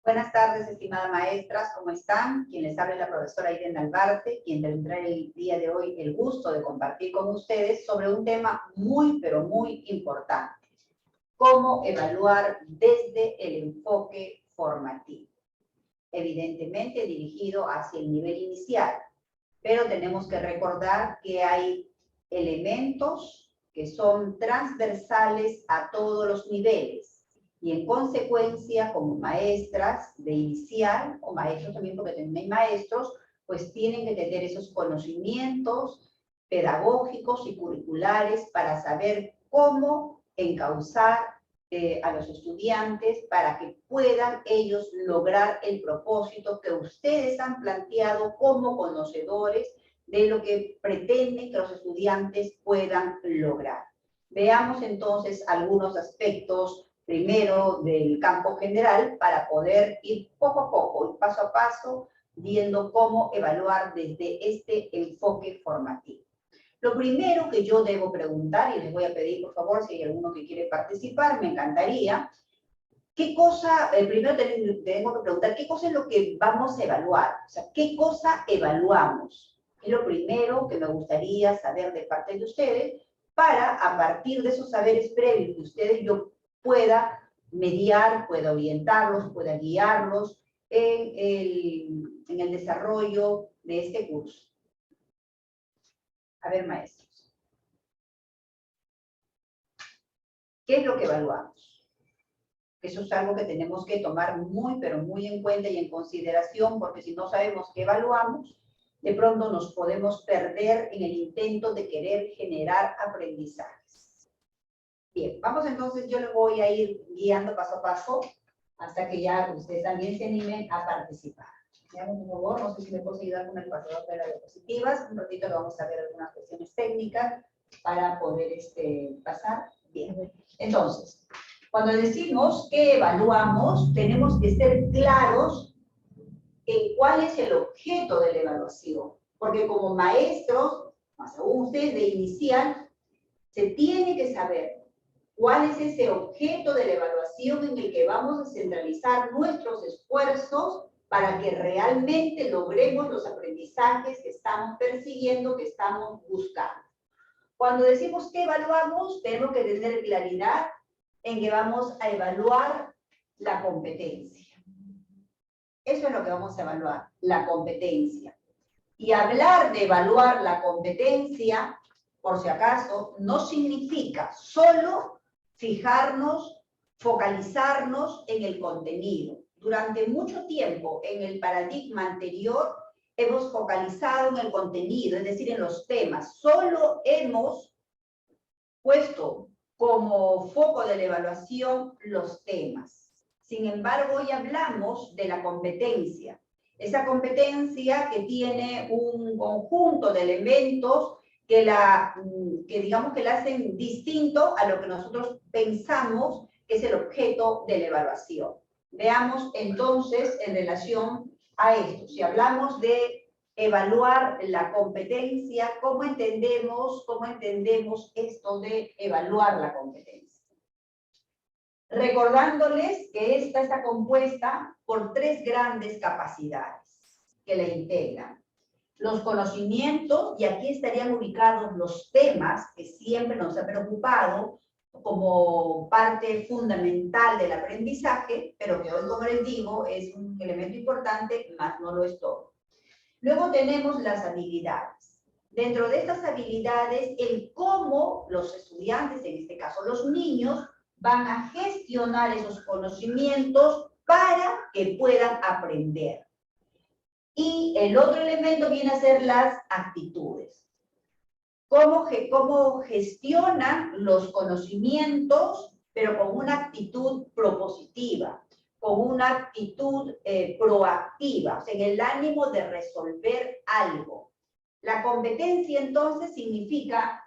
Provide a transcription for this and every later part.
Buenas tardes, estimadas maestras, ¿cómo están? Quien les habla es la profesora Irene Albarte, quien tendrá el día de hoy el gusto de compartir con ustedes sobre un tema muy, pero muy importante. Cómo evaluar desde el enfoque formativo. Evidentemente dirigido hacia el nivel inicial, pero tenemos que recordar que hay elementos que son transversales a todos los niveles. Y en consecuencia, como maestras de inicial, o maestros también, porque también hay maestros, pues tienen que tener esos conocimientos pedagógicos y curriculares para saber cómo encauzar a los estudiantes para que puedan ellos lograr el propósito que ustedes han planteado como conocedores de lo que pretenden que los estudiantes puedan lograr. Veamos entonces algunos aspectos primero del campo general para poder ir poco a poco y paso a paso viendo cómo evaluar desde este enfoque formativo. Lo primero que yo debo preguntar, y les voy a pedir por favor si hay alguno que quiere participar, me encantaría, ¿qué cosa, primero tenemos que preguntar, qué cosa es lo que vamos a evaluar? O sea, ¿qué cosa evaluamos? Es lo primero que me gustaría saber de parte de ustedes, para a partir de esos saberes previos de ustedes yo pueda mediar, pueda orientarlos, pueda guiarlos en el desarrollo de este curso. A ver, maestros. ¿Qué es lo que evaluamos? Eso es algo que tenemos que tomar muy, pero muy en cuenta y en consideración, porque si no sabemos qué evaluamos, de pronto nos podemos perder en el intento de querer generar aprendizajes. Bien, vamos entonces, yo le voy a ir guiando paso a paso hasta que ya ustedes también se animen a participar. Veamos, por favor, no sé si me puedo ayudar con el pasador de las diapositivas. Un ratito le vamos a ver algunas cuestiones técnicas para poder pasar. Bien, entonces, cuando decimos que evaluamos, tenemos que ser claros en cuál es el objeto de la evaluación. Porque como maestros, más aún ustedes de inicial, se tiene que saber cuál es ese objeto de la evaluación en el que vamos a centralizar nuestros esfuerzos para que realmente logremos los aprendizajes que estamos persiguiendo, que estamos buscando. Cuando decimos que evaluamos, tenemos que tener claridad en que vamos a evaluar la competencia. Eso es lo que vamos a evaluar, la competencia. Y hablar de evaluar la competencia, por si acaso, no significa solo fijarnos, focalizarnos en el contenido. Durante mucho tiempo, en el paradigma anterior, hemos focalizado en el contenido, es decir, en los temas. Solo hemos puesto como foco de la evaluación los temas. Sin embargo, hoy hablamos de la competencia. Esa competencia que tiene un conjunto de elementos que digamos que la hacen distinto a lo que nosotros pensamos que es el objeto de la evaluación. Veamos entonces en relación a esto. Si hablamos de evaluar la competencia, ¿cómo entendemos esto de evaluar la competencia? Recordándoles que esta está compuesta por tres grandes capacidades que la integran. Los conocimientos, y aquí estarían ubicados los temas que siempre nos ha preocupado como parte fundamental del aprendizaje, pero que hoy, como les digo, es un elemento importante, más no lo es todo. Luego tenemos las habilidades. Dentro de estas habilidades, el cómo los estudiantes, en este caso los niños, van a gestionar esos conocimientos para que puedan aprender. Y el otro elemento viene a ser las actitudes. Cómo gestionan los conocimientos, pero con una actitud propositiva, con una actitud proactiva, o sea, en el ánimo de resolver algo. La competencia, entonces, significa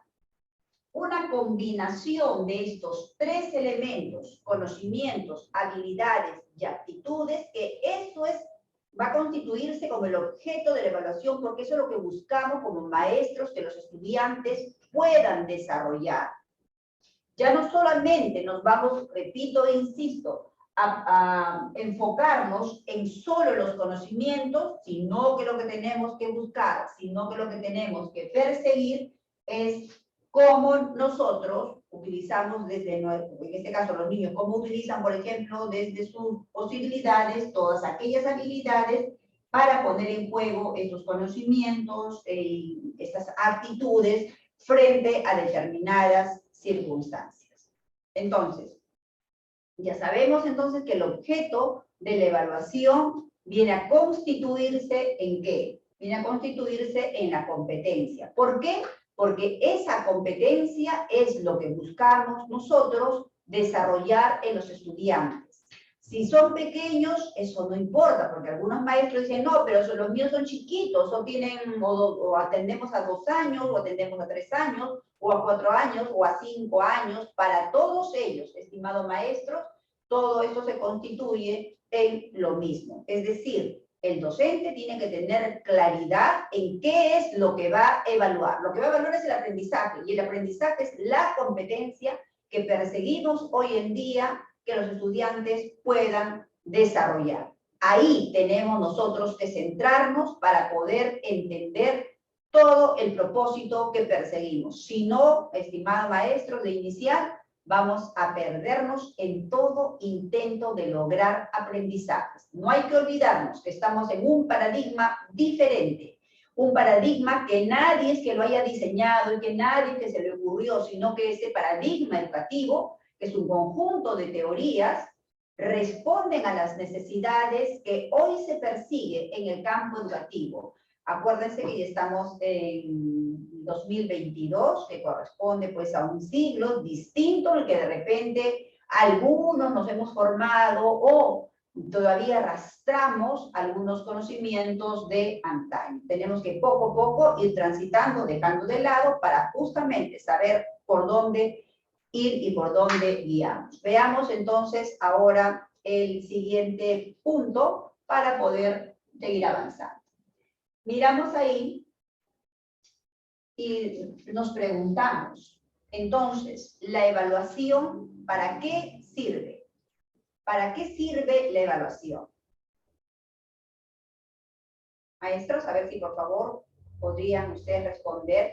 una combinación de estos tres elementos, conocimientos, habilidades y actitudes, que eso va a constituirse como el objeto de la evaluación, porque eso es lo que buscamos como maestros, que los estudiantes puedan desarrollar. Ya no solamente nos vamos, repito e insisto, a enfocarnos en solo los conocimientos, sino que lo que tenemos que buscar, sino que lo que tenemos que perseguir es cómo nosotros utilizamos desde, en este caso los niños, cómo utilizan, por ejemplo, desde sus posibilidades, todas aquellas habilidades para poner en juego estos conocimientos, estas actitudes frente a determinadas circunstancias. Entonces, ya sabemos entonces que el objeto de la evaluación viene a constituirse ¿en qué? Viene a constituirse en la competencia. ¿Por qué? Porque esa competencia es lo que buscamos nosotros desarrollar en los estudiantes. Si son pequeños, eso no importa, porque algunos maestros dicen, no, pero los míos son chiquitos, o atendemos a 2 años, o atendemos a 3 años, o a 4 años, o a 5 años. Para todos ellos, estimados maestros, todo esto se constituye en lo mismo. Es decir, el docente tiene que tener claridad en qué es lo que va a evaluar. Lo que va a evaluar es el aprendizaje, y el aprendizaje es la competencia que perseguimos hoy en día que los estudiantes puedan desarrollar. Ahí tenemos nosotros que centrarnos para poder entender todo el propósito que perseguimos. Si no, estimados maestros, de inicial, vamos a perdernos en todo intento de lograr aprendizajes. No hay que olvidarnos que estamos en un paradigma diferente, un paradigma que nadie es que lo haya diseñado y que nadie es que se le ocurrió, sino que ese paradigma educativo, que es un conjunto de teorías, responden a las necesidades que hoy se persigue en el campo educativo. Acuérdense que ya estamos en 2022, que corresponde pues a un siglo distinto, en el que de repente algunos nos hemos formado o todavía arrastramos algunos conocimientos de antaño. Tenemos que poco a poco ir transitando, dejando de lado, para justamente saber por dónde ir y por dónde guiamos. Veamos entonces ahora el siguiente punto para poder seguir avanzando. Miramos ahí y nos preguntamos, entonces, ¿la evaluación para qué sirve? ¿Para qué sirve la evaluación? Maestros, a ver si por favor podrían ustedes responder.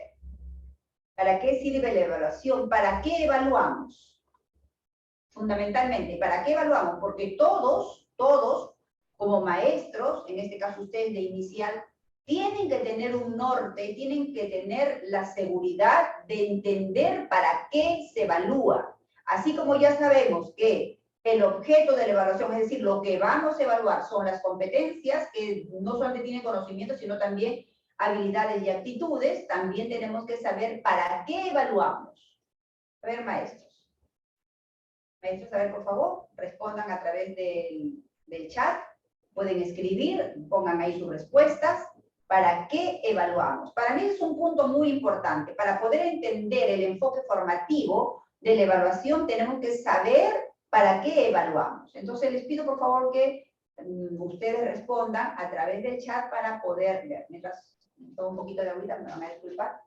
¿Para qué sirve la evaluación? ¿Para qué evaluamos? Fundamentalmente, ¿para qué evaluamos? Porque todos, como maestros, en este caso ustedes de inicial, tienen que tener un norte, tienen que tener la seguridad de entender para qué se evalúa. Así como ya sabemos que el objeto de la evaluación, es decir, lo que vamos a evaluar son las competencias, que no solamente tienen conocimiento, sino también habilidades y actitudes, también tenemos que saber para qué evaluamos. A ver, maestros. Maestros, a ver, por favor, respondan a través del chat. Pueden escribir, pongan ahí sus respuestas. ¿Para qué evaluamos? Para mí es un punto muy importante. Para poder entender el enfoque formativo de la evaluación, tenemos que saber para qué evaluamos. Entonces, les pido por favor que ustedes respondan a través del chat para poder ver. Mientras tomo un poquito de agüita, me van a disculpar.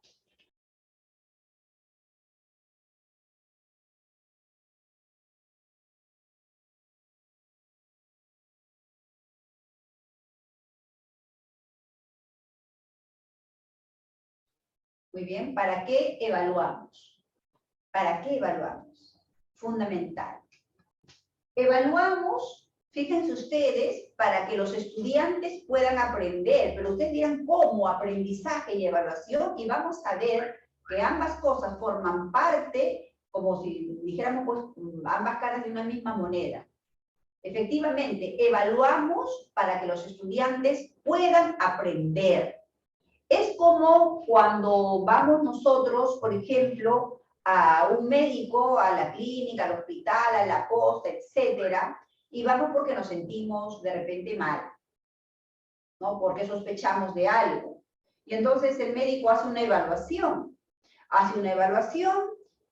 Muy bien, ¿para qué evaluamos? ¿Para qué evaluamos? Fundamental. Evaluamos, fíjense ustedes, para que los estudiantes puedan aprender, pero ustedes dirán cómo aprendizaje y evaluación, y vamos a ver que ambas cosas forman parte, como si dijéramos, pues, ambas caras de una misma moneda. Efectivamente, evaluamos para que los estudiantes puedan aprender. Es como cuando vamos nosotros, por ejemplo, a un médico, a la clínica, al hospital, a la posta, etcétera, y vamos porque nos sentimos de repente mal, ¿no? Porque sospechamos de algo. Y entonces el médico hace una evaluación,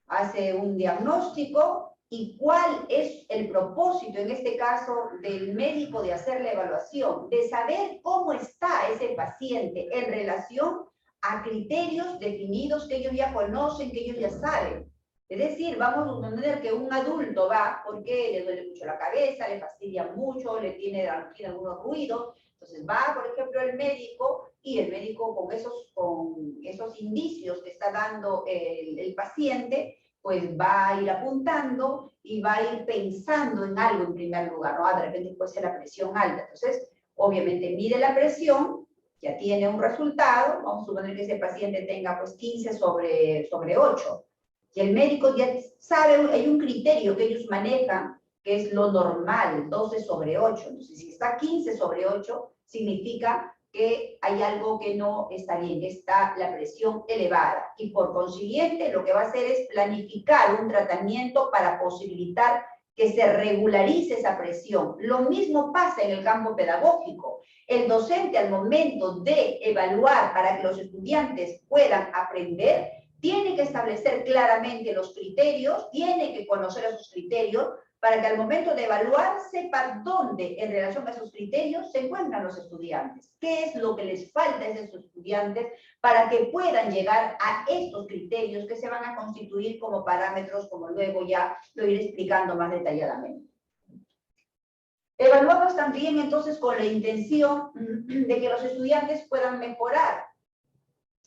hace un diagnóstico. ¿Y cuál es el propósito, en este caso, del médico de hacer la evaluación? De saber cómo está ese paciente en relación a criterios definidos que ellos ya conocen, que ellos ya saben. Es decir, vamos a suponer que un adulto va porque le duele mucho la cabeza, le fastidia mucho, le tiene algunos ruidos. Entonces va, por ejemplo, el médico y el médico con esos indicios que está dando el paciente, pues va a ir apuntando y va a ir pensando en algo en primer lugar, ¿no? De repente puede ser la presión alta. Entonces, obviamente mide la presión, ya tiene un resultado, vamos a suponer que ese paciente tenga pues 15 sobre 8. Y el médico ya sabe, hay un criterio que ellos manejan, que es lo normal, 12 sobre 8. Entonces, si está 15 sobre 8, significa que hay algo que no está bien, que está la presión elevada. Y por consiguiente, lo que va a hacer es planificar un tratamiento para posibilitar que se regularice esa presión. Lo mismo pasa en el campo pedagógico. El docente, al momento de evaluar para que los estudiantes puedan aprender, tiene que establecer claramente los criterios, tiene que conocer esos criterios para que al momento de evaluar sepa dónde en relación a esos criterios se encuentran los estudiantes, qué es lo que les falta a esos estudiantes para que puedan llegar a estos criterios que se van a constituir como parámetros, como luego ya lo iré explicando más detalladamente. Evaluamos también entonces con la intención de que los estudiantes puedan mejorar.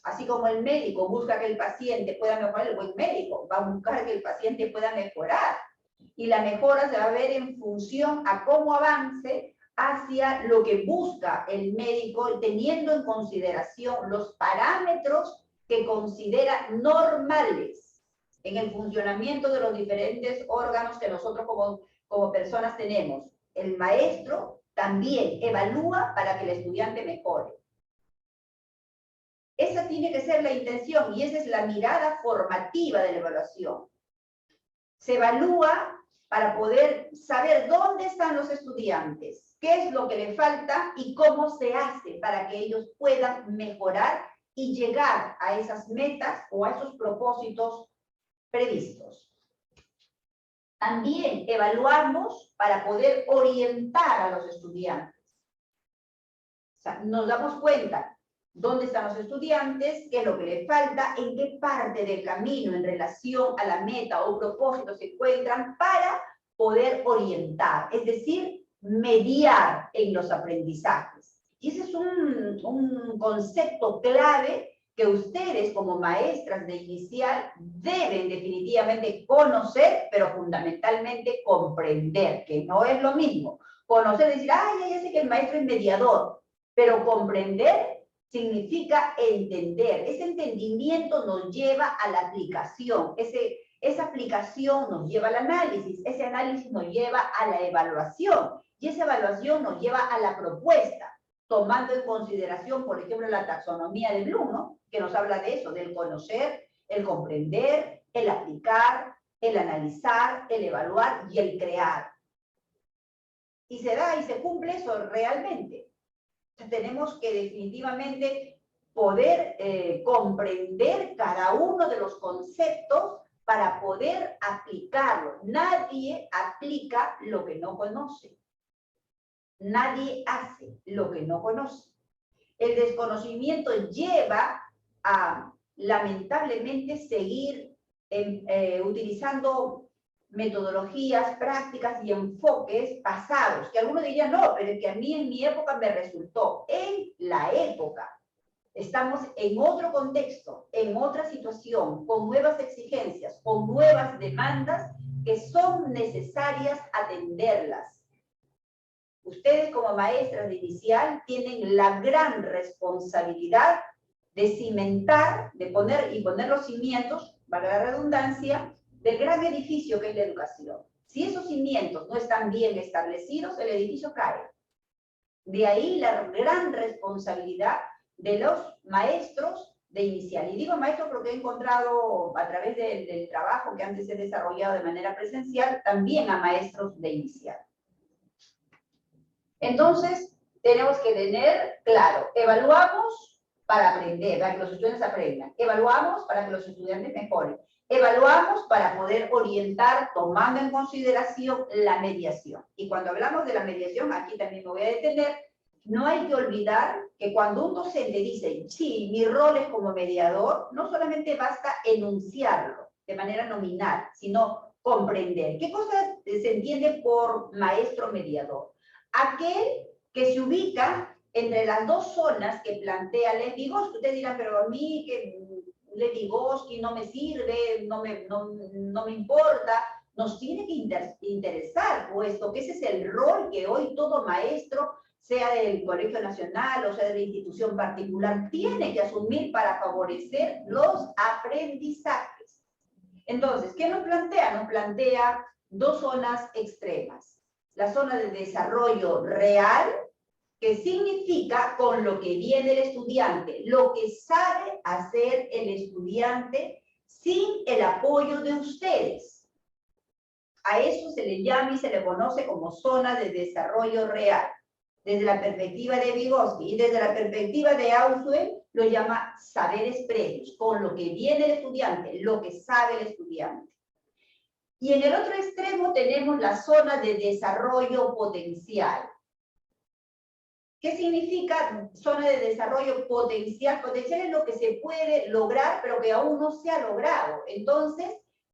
Así como el médico busca que el paciente pueda mejorar, el buen médico va a buscar que el paciente pueda mejorar. Y la mejora se va a ver en función a cómo avance hacia lo que busca el médico, teniendo en consideración los parámetros que considera normales en el funcionamiento de los diferentes órganos que nosotros como personas tenemos. El maestro también evalúa para que el estudiante mejore. Esa tiene que ser la intención y esa es la mirada formativa de la evaluación. Se evalúa para poder saber dónde están los estudiantes, qué es lo que le falta y cómo se hace para que ellos puedan mejorar y llegar a esas metas o a esos propósitos previstos. También evaluamos para poder orientar a los estudiantes. O sea, nos damos cuenta dónde están los estudiantes, qué es lo que les falta, en qué parte del camino en relación a la meta o propósito se encuentran para poder orientar, es decir, mediar en los aprendizajes. Y ese es un concepto clave que ustedes como maestras de inicial deben definitivamente conocer, pero fundamentalmente comprender, que no es lo mismo. Conocer, decir, ay, ya sé que el maestro es mediador, pero comprender significa entender. Ese entendimiento nos lleva a la aplicación. Esa aplicación nos lleva al análisis. Ese análisis nos lleva a la evaluación. Y esa evaluación nos lleva a la propuesta, tomando en consideración, por ejemplo, la taxonomía de Bloom, ¿no? Que nos habla de eso, del conocer, el comprender, el aplicar, el analizar, el evaluar y el crear. Y se da y se cumple eso realmente. Tenemos que definitivamente poder comprender cada uno de los conceptos para poder aplicarlo. Nadie aplica lo que no conoce. Nadie hace lo que no conoce. El desconocimiento lleva a, lamentablemente, seguir utilizando metodologías, prácticas y enfoques pasados, que algunos dirían, no, pero es que a mí en mi época me resultó. En la época. Estamos en otro contexto, en otra situación, con nuevas exigencias, con nuevas demandas que son necesarias atenderlas. Ustedes como maestras de inicial tienen la gran responsabilidad de cimentar, de poner los cimientos, valga la redundancia, del gran edificio que es la educación. Si esos cimientos no están bien establecidos, el edificio cae. De ahí la gran responsabilidad de los maestros de inicial. Y digo maestros porque he encontrado a través del trabajo que antes he desarrollado de manera presencial, también a maestros de inicial. Entonces, tenemos que tener claro, evaluamos para aprender, para que los estudiantes aprendan. Evaluamos para que los estudiantes mejoren. Evaluamos para poder orientar tomando en consideración la mediación. Y cuando hablamos de la mediación, aquí también me voy a detener, no hay que olvidar que cuando un docente dice, sí, mi rol es como mediador, no solamente basta enunciarlo, de manera nominal, sino comprender. ¿Qué cosa se entiende por maestro mediador? Aquel que se ubica entre las dos zonas que plantea Lev Vygotsky. Ustedes dirán, pero a mí que Lev Vygotsky no me sirve, no me importa. Nos tiene que interesar, puesto que ese es el rol que hoy todo maestro, sea del Colegio Nacional o sea de la institución particular, tiene que asumir para favorecer los aprendizajes. Entonces, ¿qué nos plantea? Nos plantea dos zonas extremas. La zona de desarrollo real, que significa con lo que viene el estudiante, lo que sabe hacer el estudiante sin el apoyo de ustedes. A eso se le llama y se le conoce como zona de desarrollo real. Desde la perspectiva de Vygotsky y desde la perspectiva de Ausubel, lo llama saberes previos, con lo que viene el estudiante, lo que sabe el estudiante. Y en el otro extremo tenemos la zona de desarrollo potencial. ¿Qué significa zona de desarrollo potencial? Potencial es lo que se puede lograr, pero que aún no se ha logrado. Entonces,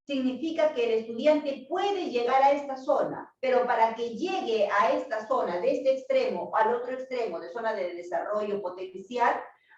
significa que el estudiante puede llegar a esta zona, pero para que llegue a esta zona, de este extremo al otro extremo de zona de desarrollo potencial,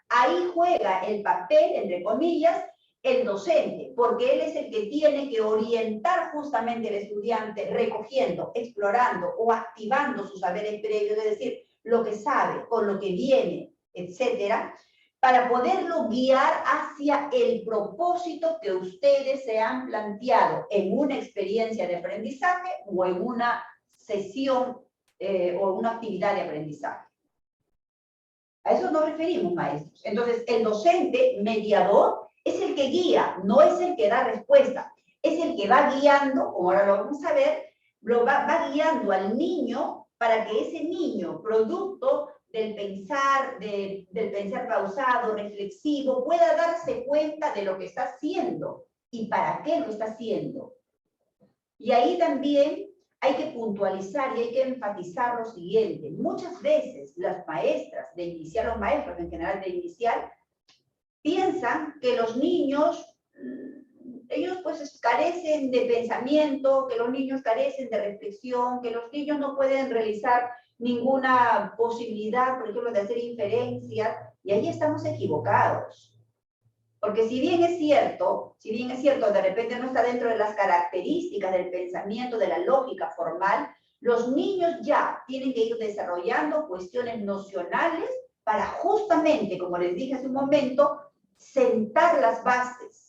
ahí juega el papel, entre comillas, el docente, porque él es el que tiene que orientar justamente al estudiante, recogiendo, explorando o activando sus saberes previos, es decir, lo que sabe, con lo que viene, etcétera, para poderlo guiar hacia el propósito que ustedes se han planteado en una experiencia de aprendizaje o en una sesión o una actividad de aprendizaje. A eso nos referimos, maestros. Entonces, el docente mediador es el que guía, no es el que da respuesta. Es el que va guiando, como ahora lo vamos a ver, va guiando al niño para que ese niño, producto del pensar pausado, reflexivo, pueda darse cuenta de lo que está haciendo y para qué lo está haciendo. Y ahí también hay que puntualizar y hay que enfatizar lo siguiente. Muchas veces las maestras de inicial, los maestros en general de inicial, piensan que los niños, ellos pues carecen de pensamiento, que los niños carecen de reflexión, que los niños no pueden realizar ninguna posibilidad, por ejemplo, de hacer inferencias, y ahí estamos equivocados. Porque si bien es cierto, de repente no está dentro de las características del pensamiento, de la lógica formal, los niños ya tienen que ir desarrollando cuestiones nocionales para justamente, como les dije hace un momento, sentar las bases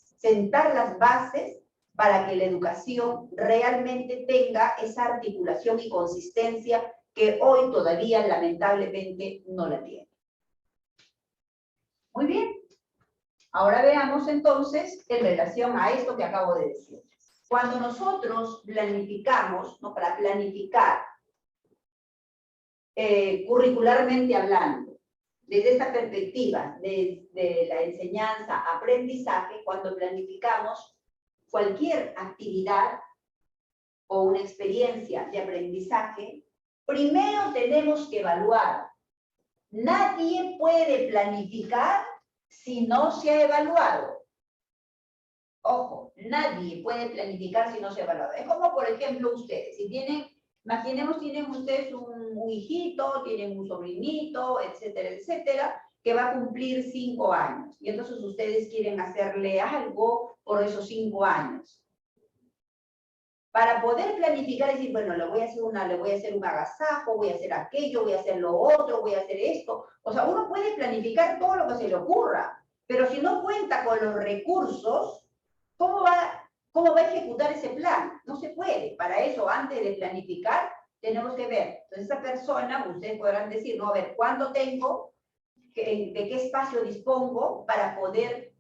para que la educación realmente tenga esa articulación y consistencia que hoy todavía lamentablemente no la tiene. Muy bien. Ahora veamos entonces en relación a esto que acabo de decir. Cuando nosotros planificamos, ¿no? Para planificar curricularmente hablando, desde esta perspectiva de la enseñanza-aprendizaje, cuando planificamos cualquier actividad o una experiencia de aprendizaje, primero tenemos que evaluar. Nadie puede planificar si no se ha evaluado. Ojo, nadie puede planificar si no se ha evaluado. Es como, por ejemplo, ustedes. Si tienen, imaginemos, tienen ustedes un hijito, tienen un sobrinito, etcétera, etcétera, que va a cumplir 5 años. Y entonces ustedes quieren hacerle algo por esos 5 años. Para poder planificar y decir, bueno, le voy a hacer un agasajo, voy a hacer aquello, voy a hacer lo otro, voy a hacer esto. O sea, uno puede planificar todo lo que se le ocurra, pero si no cuenta con los recursos, ¿cómo va a ejecutar ese plan? No se puede. Para eso, antes de planificar, tenemos que ver. Entonces, esa persona, ustedes podrán decir, no, a ver, ¿cuándo tengo? ¿De qué espacio dispongo para poder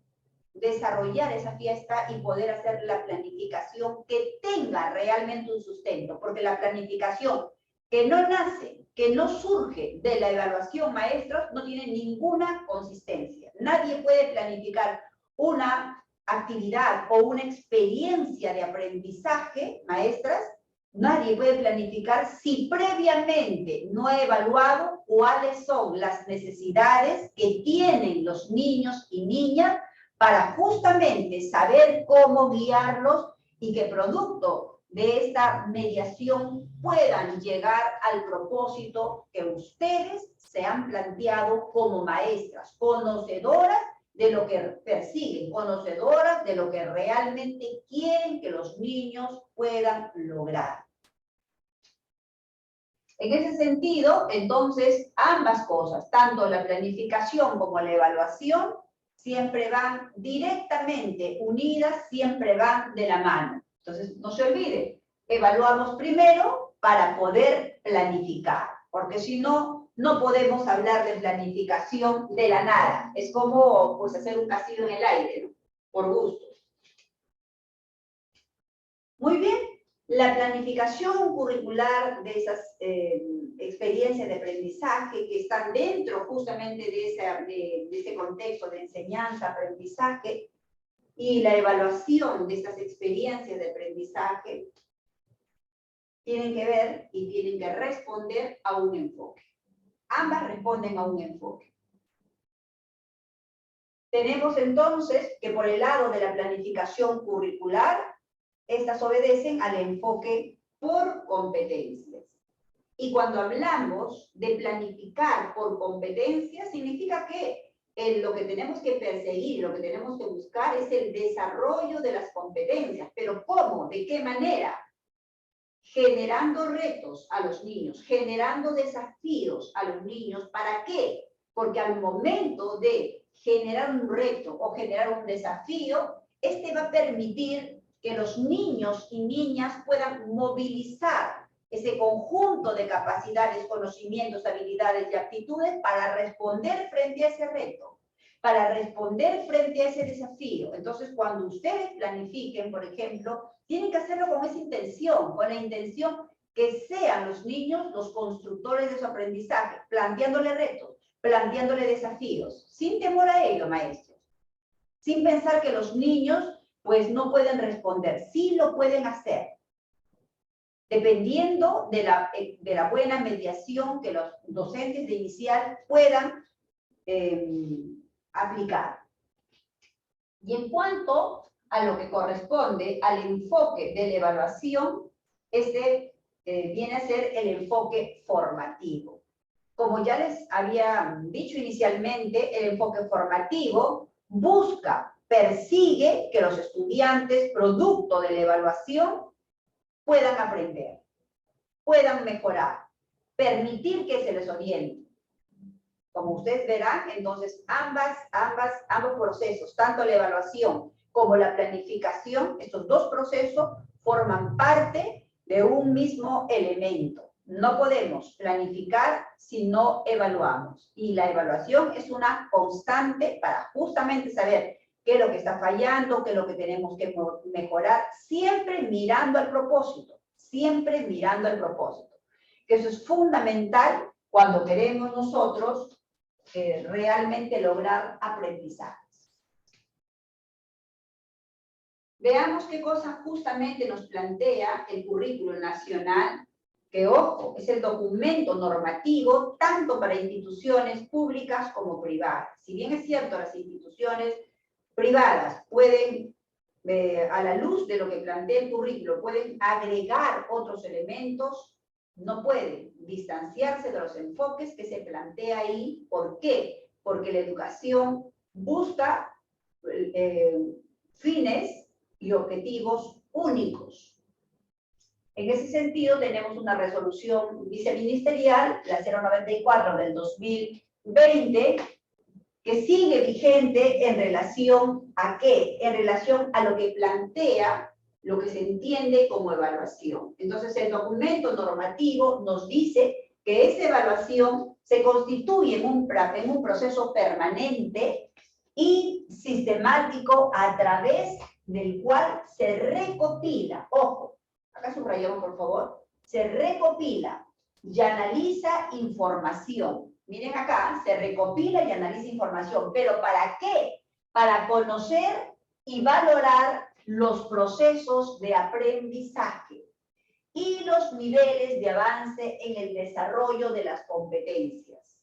desarrollar esa fiesta y poder hacer la planificación que tenga realmente un sustento? Porque la planificación que no nace, que no surge de la evaluación, maestros, no tiene ninguna consistencia. Nadie puede planificar una actividad o una experiencia de aprendizaje, maestras, nadie puede planificar si previamente no ha evaluado cuáles son las necesidades que tienen los niños y niñas para justamente saber cómo guiarlos y que producto de esta mediación puedan llegar al propósito que ustedes se han planteado como maestras, conocedoras de lo que persiguen, conocedoras de lo que realmente quieren que los niños puedan lograr. En ese sentido, entonces, ambas cosas, tanto la planificación como la evaluación, siempre van directamente unidas, siempre van de la mano. Entonces, no se olvide, evaluamos primero para poder planificar, porque si no, no podemos hablar de planificación de la nada. Es como pues, hacer un castillo en el aire, ¿no? Por gustos. Muy bien. La planificación curricular de esas experiencias de aprendizaje que están dentro justamente de ese contexto de enseñanza, aprendizaje, y la evaluación de estas experiencias de aprendizaje tienen que ver y tienen que responder a un enfoque. Ambas responden a un enfoque. Tenemos entonces que por el lado de la planificación curricular, estas obedecen al enfoque por competencias. Y cuando hablamos de planificar por competencias, significa que lo que tenemos que perseguir, lo que tenemos que buscar es el desarrollo de las competencias. ¿Pero cómo? ¿De qué manera? Generando retos a los niños, generando desafíos a los niños. ¿Para qué? Porque al momento de generar un reto o generar un desafío, este va a permitir que los niños y niñas puedan movilizar ese conjunto de capacidades, conocimientos, habilidades y aptitudes para responder frente a ese reto, para responder frente a ese desafío. Entonces, cuando ustedes planifiquen, por ejemplo, tienen que hacerlo con esa intención, con la intención que sean los niños los constructores de su aprendizaje, planteándole retos, planteándole desafíos, sin temor a ello, maestros, sin pensar que los niños pues no pueden responder, sí lo pueden hacer, dependiendo de la buena mediación que los docentes de inicial puedan aplicar. Y en cuanto a lo que corresponde al enfoque de la evaluación, viene a ser el enfoque formativo. Como ya les había dicho inicialmente, el enfoque formativo busca, persigue que los estudiantes, producto de la evaluación, puedan aprender, puedan mejorar, permitir que se les oriente. Como ustedes verán, entonces ambos procesos, tanto la evaluación como la planificación, estos dos procesos forman parte de un mismo elemento. No podemos planificar si no evaluamos. Y la evaluación es una constante para justamente saber qué es lo que está fallando, qué es lo que tenemos que mejorar, siempre mirando al propósito, siempre mirando al propósito. Que eso es fundamental cuando queremos nosotros realmente lograr aprendizajes. Veamos qué cosa justamente nos plantea el currículo nacional, que, ojo, es el documento normativo tanto para instituciones públicas como privadas. Si bien es cierto, las instituciones privadas pueden, a la luz de lo que plantea el currículo, pueden agregar otros elementos, no pueden distanciarse de los enfoques que se plantea ahí. ¿Por qué? Porque la educación busca fines y objetivos únicos. En ese sentido, tenemos una resolución viceministerial, la 094 del 2020, que sigue vigente en relación a qué? En relación a lo que plantea, lo que se entiende como evaluación. Entonces, el documento normativo nos dice que esa evaluación se constituye en un proceso permanente y sistemático a través del cual se recopila, ojo, acá subrayamos por favor, se recopila y analiza información. Miren acá, se recopila y analiza información. ¿Pero para qué? Para conocer y valorar los procesos de aprendizaje y los niveles de avance en el desarrollo de las competencias.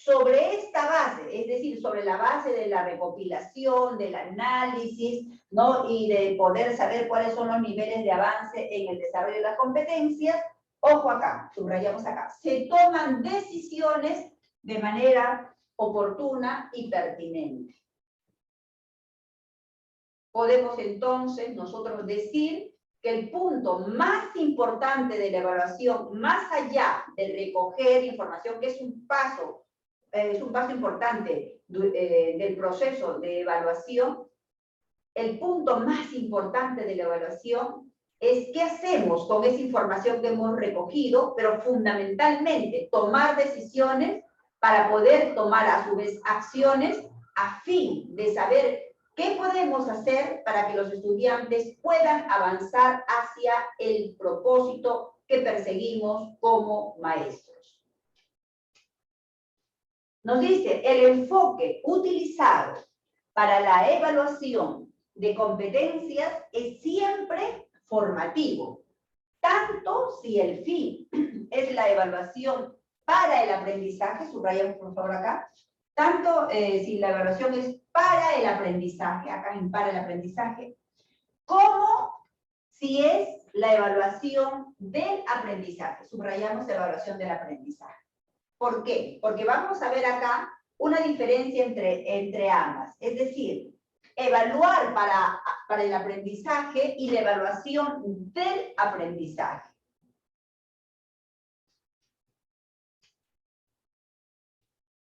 Sobre esta base, es decir, sobre la base de la recopilación, del análisis, ¿no? Y de poder saber cuáles son los niveles de avance en el desarrollo de las competencias, ojo acá, subrayamos acá, se toman decisiones de manera oportuna y pertinente. Podemos entonces nosotros decir que el punto más importante de la evaluación, más allá de recoger información, que es un paso importante del proceso de evaluación, el punto más importante de la evaluación es qué hacemos con esa información que hemos recogido, pero fundamentalmente tomar decisiones para poder tomar a su vez acciones a fin de saber qué podemos hacer para que los estudiantes puedan avanzar hacia el propósito que perseguimos como maestros. Nos dice, el enfoque utilizado para la evaluación de competencias es siempre formativo, tanto si el fin es la evaluación para el aprendizaje, subrayamos por favor acá, tanto si la evaluación es para el aprendizaje, acá en para el aprendizaje, como si es la evaluación del aprendizaje, subrayamos evaluación del aprendizaje. ¿Por qué? Porque vamos a ver acá una diferencia entre ambas, es decir, evaluar para el aprendizaje y la evaluación del aprendizaje.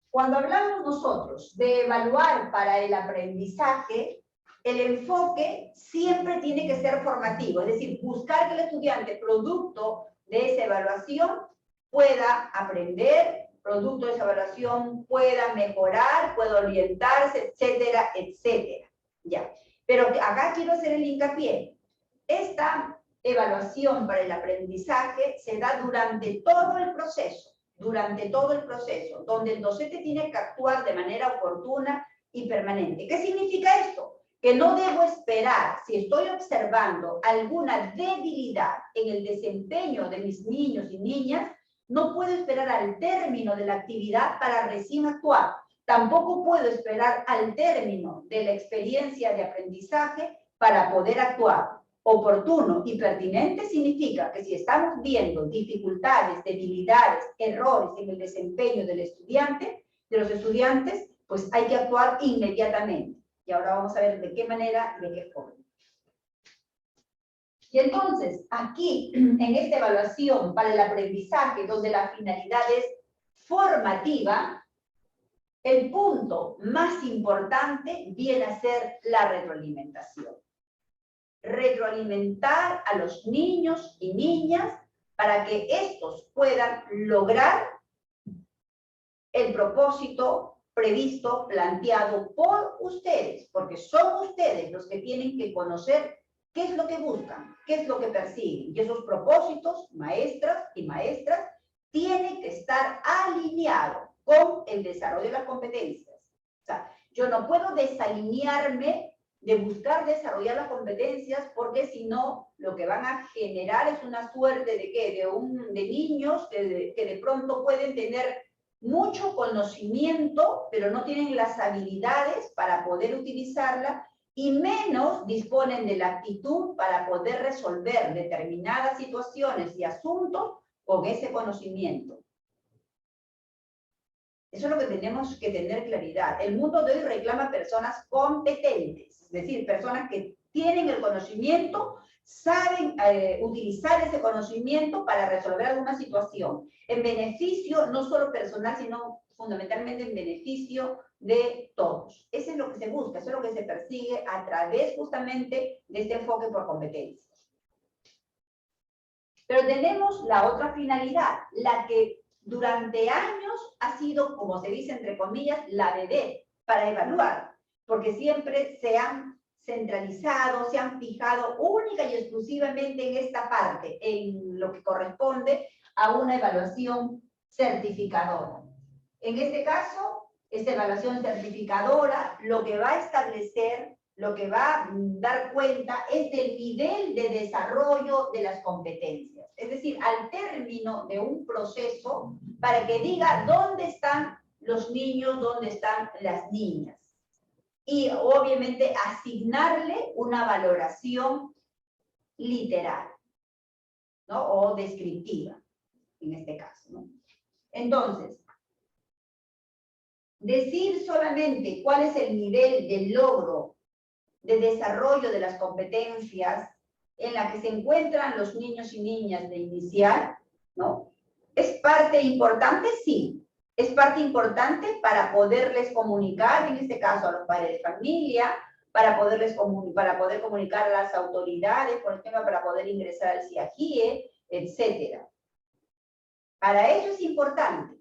Cuando hablamos nosotros de evaluar para el aprendizaje, el enfoque siempre tiene que ser formativo, es decir, buscar que el estudiante, producto de esa evaluación, pueda aprender, producto de esa evaluación pueda mejorar, pueda orientarse, etcétera, etcétera. Ya. Pero acá quiero hacer el hincapié. Esta evaluación para el aprendizaje se da durante todo el proceso, donde el docente tiene que actuar de manera oportuna y permanente. ¿Qué significa esto? Que no debo esperar, si estoy observando alguna debilidad en el desempeño de mis niños y niñas, no puedo esperar al término de la actividad para recién actuar. Tampoco puedo esperar al término de la experiencia de aprendizaje para poder actuar. Oportuno y pertinente significa que si estamos viendo dificultades, debilidades, errores en el desempeño del estudiante, de los estudiantes, pues hay que actuar inmediatamente. Y ahora vamos a ver de qué manera y de qué forma. Y entonces, aquí, en esta evaluación para el aprendizaje, donde la finalidad es formativa, el punto más importante viene a ser la retroalimentación. Retroalimentar a los niños y niñas para que estos puedan lograr el propósito previsto, planteado por ustedes, porque son ustedes los que tienen que conocer qué es lo que buscan, qué es lo que persiguen. Y esos propósitos, maestras y maestras, tienen que estar alineados con el desarrollo de las competencias. O sea, yo no puedo desalinearme de buscar desarrollar las competencias, porque si no, lo que van a generar es una suerte de ¿qué? De niños que de pronto pueden tener mucho conocimiento, pero no tienen las habilidades para poder utilizarla, y menos disponen de la actitud para poder resolver determinadas situaciones y asuntos con ese conocimiento. Eso es lo que tenemos que tener claridad. El mundo de hoy reclama personas competentes, es decir, personas que tienen el conocimiento, saben utilizar ese conocimiento para resolver alguna situación, en beneficio no solo personal, sino fundamentalmente en beneficio de todos. Eso es lo que se busca, eso es lo que se persigue a través justamente de este enfoque por competencias. Pero tenemos la otra finalidad, la que durante años ha sido, como se dice entre comillas, la vedette para evaluar, porque siempre se han centralizado, se han fijado única y exclusivamente en esta parte, en lo que corresponde a una evaluación certificadora. En este caso, esta evaluación certificadora lo que va a establecer, lo que va a dar cuenta es del nivel de desarrollo de las competencias. Es decir, al término de un proceso, para que diga dónde están los niños, dónde están las niñas. Y obviamente asignarle una valoración literal, ¿no? O descriptiva, en este caso, ¿no? Entonces, decir solamente cuál es el nivel de logro, de desarrollo de las competencias en la que se encuentran los niños y niñas de inicial, ¿no? ¿Es parte importante? Sí. Es parte importante para poderles comunicar, en este caso a los padres de familia, para poder comunicar a las autoridades, por ejemplo, para poder ingresar al CIAGIE, etc. Para ello es importante,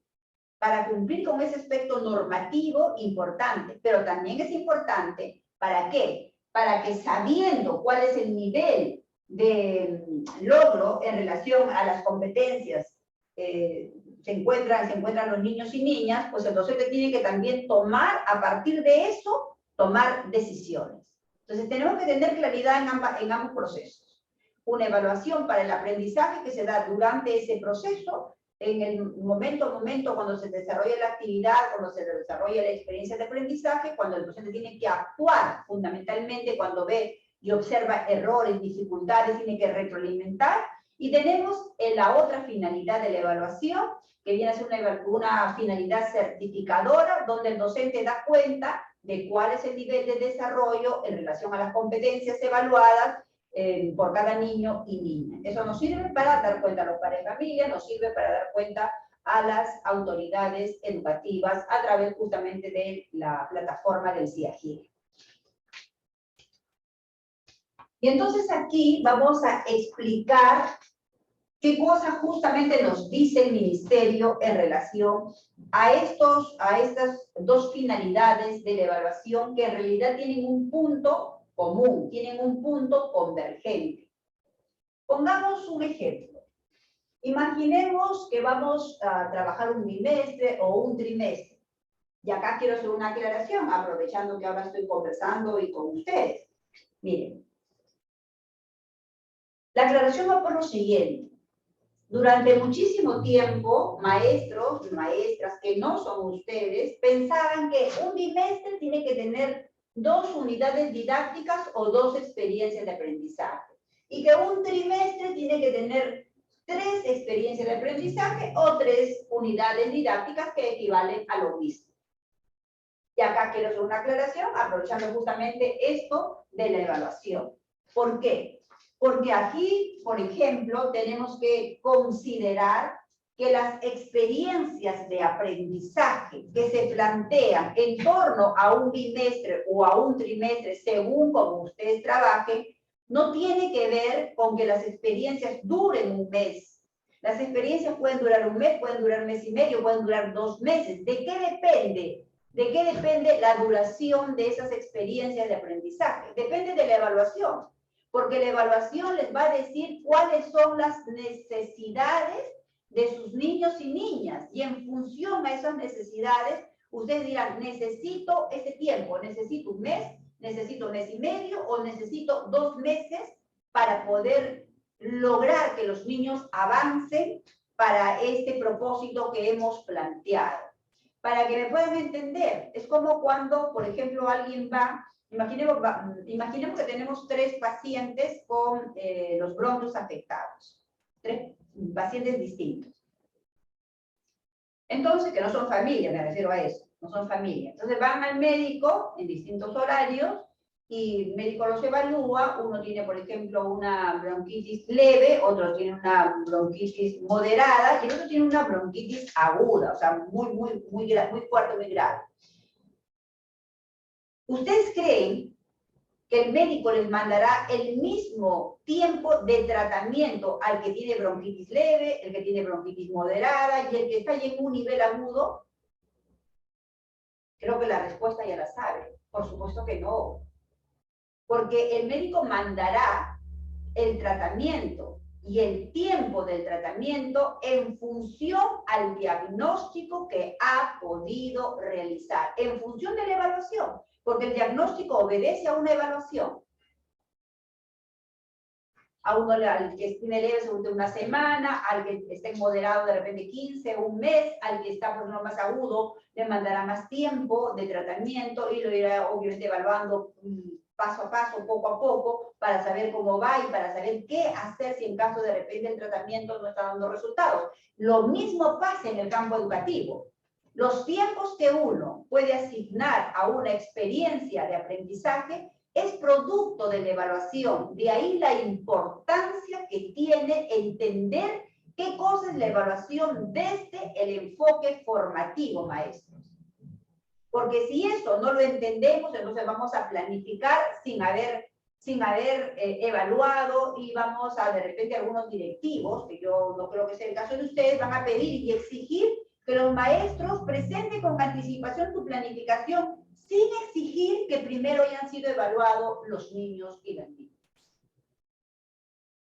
para cumplir con ese aspecto normativo importante, pero también es importante, ¿para qué? Para que sabiendo cuál es el nivel de logro en relación a las competencias se encuentran los niños y niñas, pues el docente tiene que también tomar, a partir de eso, tomar decisiones. Entonces tenemos que tener claridad en ambos procesos. Una evaluación para el aprendizaje que se da durante ese proceso, en el momento cuando se desarrolla la actividad, cuando se desarrolla la experiencia de aprendizaje, cuando el docente tiene que actuar fundamentalmente, cuando ve y observa errores, dificultades, tiene que retroalimentar. Y tenemos la otra finalidad de la evaluación, que viene a ser una finalidad certificadora, donde el docente da cuenta de cuál es el nivel de desarrollo en relación a las competencias evaluadas por cada niño y niña. Eso nos sirve para dar cuenta a los padres de familia, nos sirve para dar cuenta a las autoridades educativas a través justamente de la plataforma del CIAGIE. Y entonces aquí vamos a explicar qué cosa justamente nos dice el Ministerio en relación a estas dos finalidades de la evaluación que en realidad tienen un punto común, tienen un punto convergente. Pongamos un ejemplo. Imaginemos que vamos a trabajar un bimestre o un trimestre. Y acá quiero hacer una aclaración, aprovechando que ahora estoy conversando y con ustedes. Miren, la aclaración va por lo siguiente. Durante muchísimo tiempo, maestros y maestras que no son ustedes, pensaban que un bimestre tiene que tener 2 unidades didácticas o 2 experiencias de aprendizaje. Y que un trimestre tiene que tener 3 experiencias de aprendizaje o 3 unidades didácticas que equivalen a lo mismo. Y acá quiero hacer una aclaración, aprovechando justamente esto de la evaluación. ¿Por qué? Porque aquí, por ejemplo, tenemos que considerar que las experiencias de aprendizaje que se plantean en torno a un bimestre o a un trimestre, según como ustedes trabajen, no tiene que ver con que las experiencias duren un mes. Las experiencias pueden durar un mes, pueden durar un mes y medio, pueden durar 2 meses. ¿De qué depende? ¿De qué depende la duración de esas experiencias de aprendizaje? Depende de la evaluación. Porque la evaluación les va a decir cuáles son las necesidades de sus niños y niñas. Y en función a esas necesidades, ustedes dirán, necesito ese tiempo, necesito un mes y medio o necesito 2 meses para poder lograr que los niños avancen para este propósito que hemos planteado. Para que me puedan entender, es como cuando, por ejemplo, alguien va. Imaginemos que tenemos 3 pacientes con los bronquios afectados. 3 pacientes distintos. Entonces, que no son familia, me refiero a eso. No son familia. Entonces van al médico en distintos horarios y el médico los evalúa. Uno tiene, por ejemplo, una bronquitis leve, otro tiene una bronquitis moderada y el otro tiene una bronquitis aguda, o sea, muy fuerte, muy grave. ¿Ustedes creen que el médico les mandará el mismo tiempo de tratamiento al que tiene bronquitis leve, el que tiene bronquitis moderada y el que está en un nivel agudo? Creo que la respuesta ya la sabe. Por supuesto que no. Porque el médico mandará el tratamiento y el tiempo del tratamiento en función al diagnóstico que ha podido realizar, en función de la evaluación. Porque el diagnóstico obedece a una evaluación. a uno al que tiene leve según una semana, al que está en moderado de repente 15, un mes, al que está por no más agudo, le mandará más tiempo de tratamiento y lo irá obviamente evaluando paso a paso, poco a poco, para saber cómo va y para saber qué hacer si en caso de repente el tratamiento no está dando resultados. Lo mismo pasa en el campo educativo. Los tiempos que uno puede asignar a una experiencia de aprendizaje es producto de la evaluación. De ahí la importancia que tiene entender qué cosa es la evaluación desde el enfoque formativo, maestros. Porque si eso no lo entendemos, entonces vamos a planificar sin haber evaluado y vamos a, de repente, algunos directivos, que yo no creo que sea el caso de ustedes, van a pedir y exigir que los maestros presenten con anticipación su planificación sin exigir que primero hayan sido evaluados los niños y las niñas.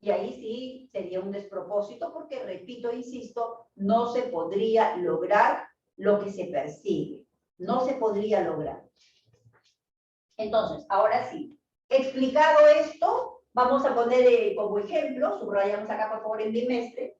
Y ahí sí sería un despropósito porque, repito, insisto, no se podría lograr lo que se persigue. No se podría lograr. Entonces, ahora sí, explicado esto, vamos a poner como ejemplo, subrayamos acá por favor el bimestre,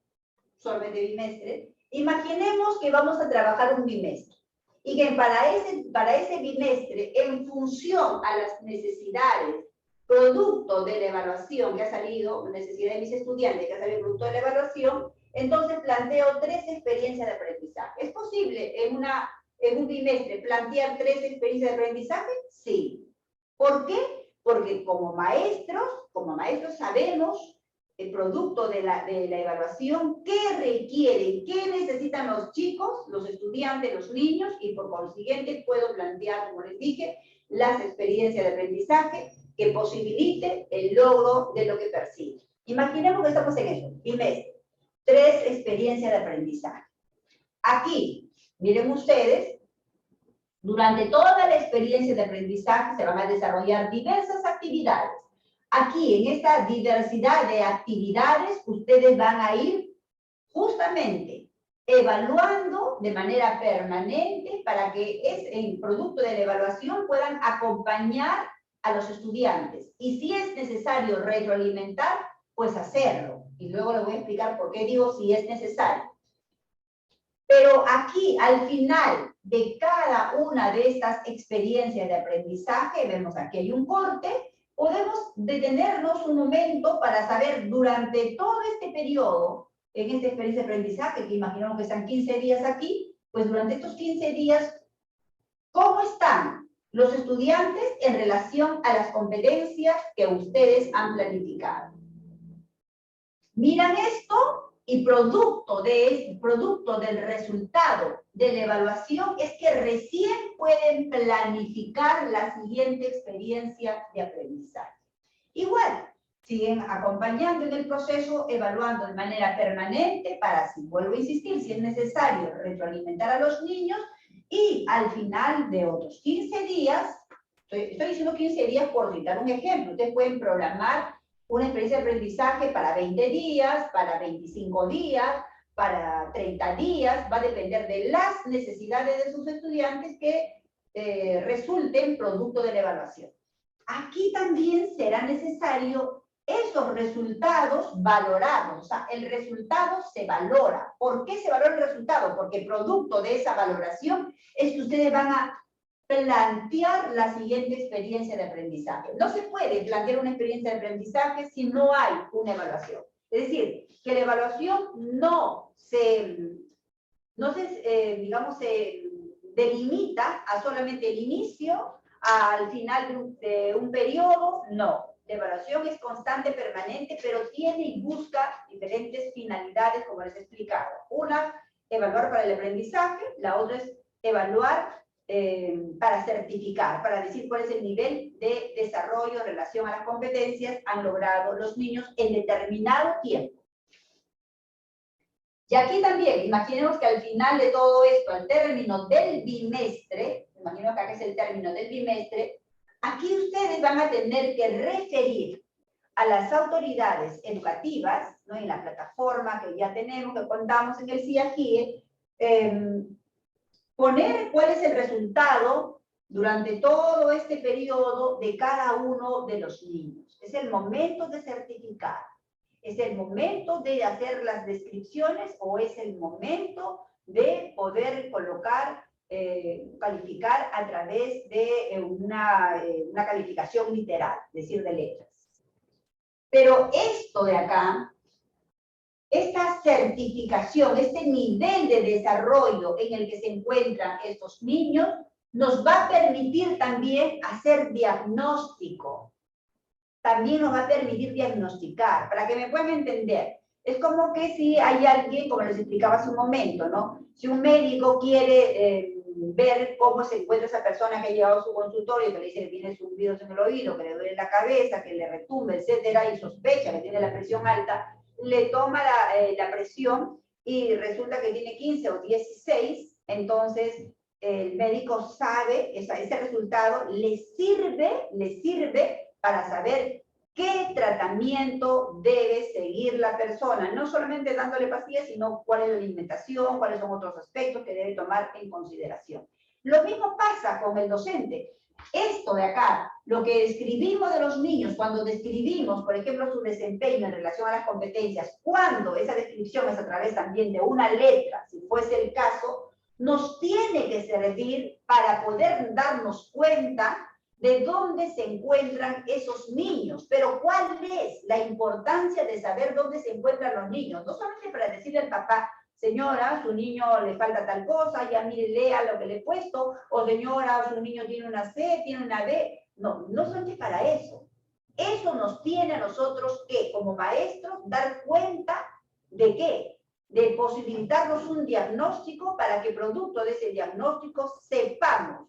solamente bimestre. Imaginemos que vamos a trabajar un bimestre y que para ese bimestre, en función a las necesidades, producto de la evaluación que ha salido, necesidad de mis estudiantes que ha salido producto de la evaluación, entonces planteo 3 experiencias de aprendizaje. ¿Es posible en un bimestre plantear 3 experiencias de aprendizaje? Sí. ¿Por qué? Porque como maestros sabemos el producto de la evaluación, qué requieren, qué necesitan los chicos, los estudiantes, los niños, y por consiguiente puedo plantear, como les dije, las experiencias de aprendizaje que posibiliten el logro de lo que persigue. Imaginemos que estamos en eso, bimestre, 3 experiencias de aprendizaje. Aquí, miren ustedes, durante toda la experiencia de aprendizaje se van a desarrollar diversas actividades. Aquí, en esta diversidad de actividades, ustedes van a ir justamente evaluando de manera permanente para que el producto de la evaluación puedan acompañar a los estudiantes. Y si es necesario retroalimentar, pues hacerlo. Y luego les voy a explicar por qué digo si es necesario. Pero aquí, al final de cada una de estas experiencias de aprendizaje, vemos aquí hay un corte, podemos detenernos un momento para saber durante todo este periodo, en esta experiencia de aprendizaje, que imaginamos que están 15 días aquí, pues durante estos 15 días, ¿cómo están los estudiantes en relación a las competencias que ustedes han planificado? Miran esto y producto del resultado de la evaluación es que recién pueden planificar la siguiente experiencia de aprendizaje. Igual, siguen acompañando en el proceso, evaluando de manera permanente para, si vuelvo a insistir, si es necesario retroalimentar a los niños y al final de otros 15 días, estoy diciendo 15 días por citar un ejemplo, ustedes pueden programar una experiencia de aprendizaje para 20 días, para 25 días, para 30 días, va a depender de las necesidades de sus estudiantes que resulten producto de la evaluación. Aquí también será necesario esos resultados valorarlos, o sea, el resultado se valora. ¿Por qué se valora el resultado? Porque producto de esa valoración es que ustedes van a plantear la siguiente experiencia de aprendizaje. No se puede plantear una experiencia de aprendizaje si no hay una evaluación. Es decir, que la evaluación no se delimita a solamente el inicio, al final de un periodo, no. La evaluación es constante, permanente, pero tiene y busca diferentes finalidades, como les he explicado. Una, evaluar para el aprendizaje, la otra es evaluar para certificar, para decir cuál es el nivel de desarrollo en relación a las competencias han logrado los niños en determinado tiempo. Y aquí también, imaginemos que al final de todo esto, al término del bimestre, imagino que acá es el término del bimestre, aquí ustedes van a tener que referir a las autoridades educativas, ¿no? En la plataforma que ya tenemos, que contamos en el CIAGIE, poner cuál es el resultado durante todo este periodo de cada uno de los niños. Es el momento de certificar. ¿Es el momento de hacer las descripciones o es el momento de poder colocar, calificar a través de una calificación literal, es decir, de letras? Pero esto de acá, esta certificación, este nivel de desarrollo en el que se encuentran estos niños, nos va a permitir también hacer diagnóstico. También nos va a permitir diagnosticar, para que me puedan entender. Es como que si hay alguien, como les explicaba hace un momento, ¿no? Si un médico quiere ver cómo se encuentra esa persona que ha llegado a su consultorio, que le dice que tiene zumbidos en el oído, que le duele la cabeza, que le retumbe, etcétera, y sospecha que tiene la presión alta, le toma la presión y resulta que tiene 15 o 16, entonces el médico sabe, ese resultado le sirve para saber qué tratamiento debe seguir la persona, no solamente dándole pastillas, sino cuál es la alimentación, cuáles son otros aspectos que debe tomar en consideración. Lo mismo pasa con el docente. Esto de acá, lo que describimos de los niños, cuando describimos, por ejemplo, su desempeño en relación a las competencias, cuando esa descripción es a través también de una letra, si fuese el caso, nos tiene que servir para poder darnos cuenta de dónde se encuentran esos niños. Pero ¿cuál es la importancia de saber dónde se encuentran los niños? No solamente para decirle al papá, señora, su niño le falta tal cosa, ya mire, lea lo que le he puesto, o señora, su niño tiene una C, tiene una B. No, no solamente para eso. Eso nos tiene a nosotros que, como maestros, dar cuenta de qué, de posibilitarnos un diagnóstico para que producto de ese diagnóstico sepamos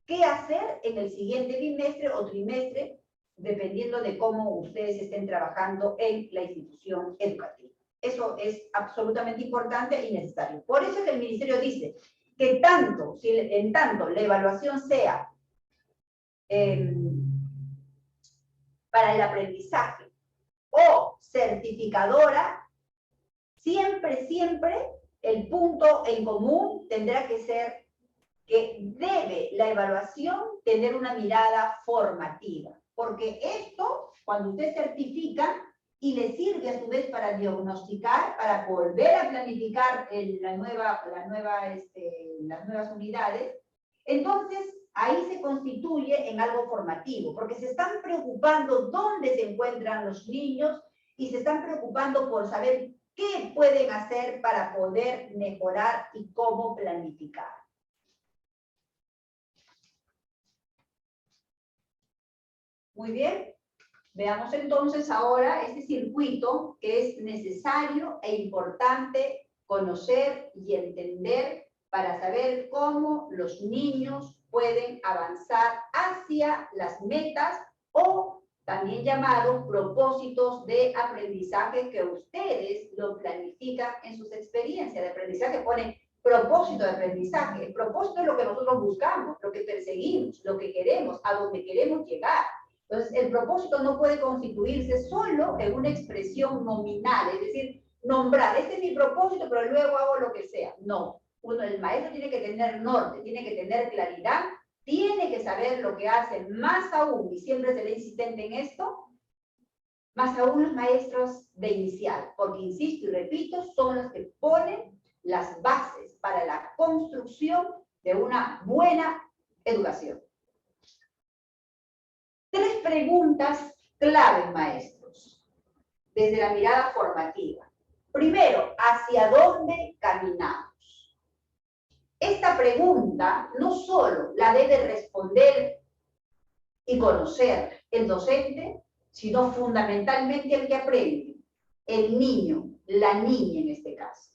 qué hacer en el siguiente bimestre o trimestre, dependiendo de cómo ustedes estén trabajando en la institución educativa. Eso es absolutamente importante y necesario. Por eso es que el Ministerio dice que tanto, si en tanto la evaluación sea para el aprendizaje o certificadora, siempre el punto en común tendrá que ser que debe la evaluación tener una mirada formativa, porque esto, cuando usted certifica y le sirve a su vez para diagnosticar, para volver a planificar las nuevas unidades, entonces ahí se constituye en algo formativo, porque se están preocupando dónde se encuentran los niños y se están preocupando por saber qué pueden hacer para poder mejorar y cómo planificar. Muy bien, veamos entonces ahora este circuito que es necesario e importante conocer y entender para saber cómo los niños pueden avanzar hacia las metas o también llamados propósitos de aprendizaje que ustedes lo planifican en sus experiencias de aprendizaje. Ponen propósito de aprendizaje. El propósito es lo que nosotros buscamos, lo que perseguimos, lo que queremos, a donde queremos llegar. Entonces, el propósito no puede constituirse solo en una expresión nominal, es decir, nombrar, este es mi propósito, pero luego hago lo que sea. No, el maestro tiene que tener norte, tiene que tener claridad, tiene que saber lo que hace, más aún, y siempre seré insistente en esto, más aún los maestros de inicial, porque insisto y repito, son los que ponen las bases para la construcción de una buena educación. 3 preguntas clave, maestros, desde la mirada formativa. Primero, ¿hacia dónde caminamos? Esta pregunta no solo la debe responder y conocer el docente, sino fundamentalmente el que aprende, el niño, la niña en este caso.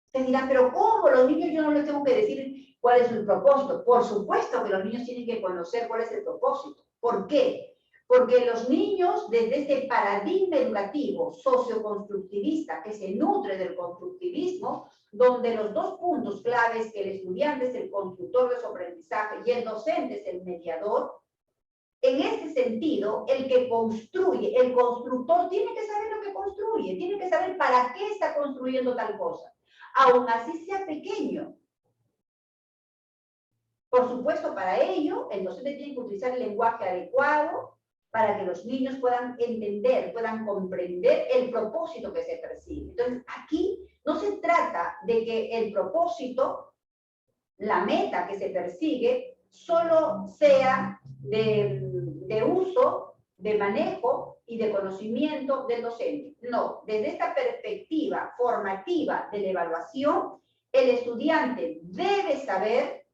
Ustedes dirán, pero ¿cómo? Los niños yo no les tengo que decir cuál es su propósito. Por supuesto que los niños tienen que conocer cuál es el propósito. ¿Por qué? Porque los niños, desde este paradigma educativo socioconstructivista que se nutre del constructivismo, donde los 2 puntos claves, que el estudiante es el constructor de su aprendizaje y el docente es el mediador, en este sentido, el que construye, el constructor tiene que saber lo que construye, tiene que saber para qué está construyendo tal cosa, aun así sea pequeño. Por supuesto, para ello, el docente tiene que utilizar el lenguaje adecuado, para que los niños puedan entender, puedan comprender el propósito que se persigue. Entonces, aquí no se trata de que el propósito, la meta que se persigue, solo sea de uso, de manejo y de conocimiento del docente. No, desde esta perspectiva formativa de la evaluación, el estudiante debe saber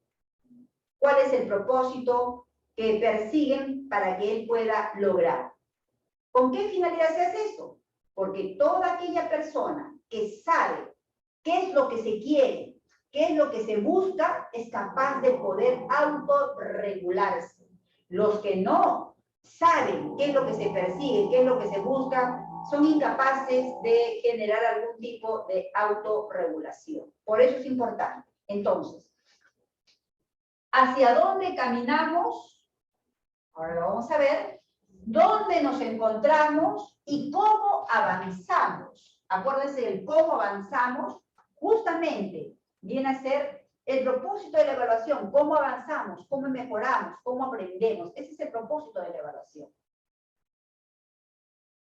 cuál es el propósito que persiguen para que él pueda lograr. ¿Con qué finalidad se hace esto? Porque toda aquella persona que sabe qué es lo que se quiere, qué es lo que se busca, es capaz de poder autorregularse. Los que no saben qué es lo que se persigue, qué es lo que se busca, son incapaces de generar algún tipo de autorregulación. Por eso es importante. Entonces, ¿hacia dónde caminamos? Ahora lo vamos a ver. ¿Dónde nos encontramos y cómo avanzamos? Acuérdense del cómo avanzamos, justamente viene a ser el propósito de la evaluación. ¿Cómo avanzamos? ¿Cómo mejoramos? ¿Cómo aprendemos? Ese es el propósito de la evaluación.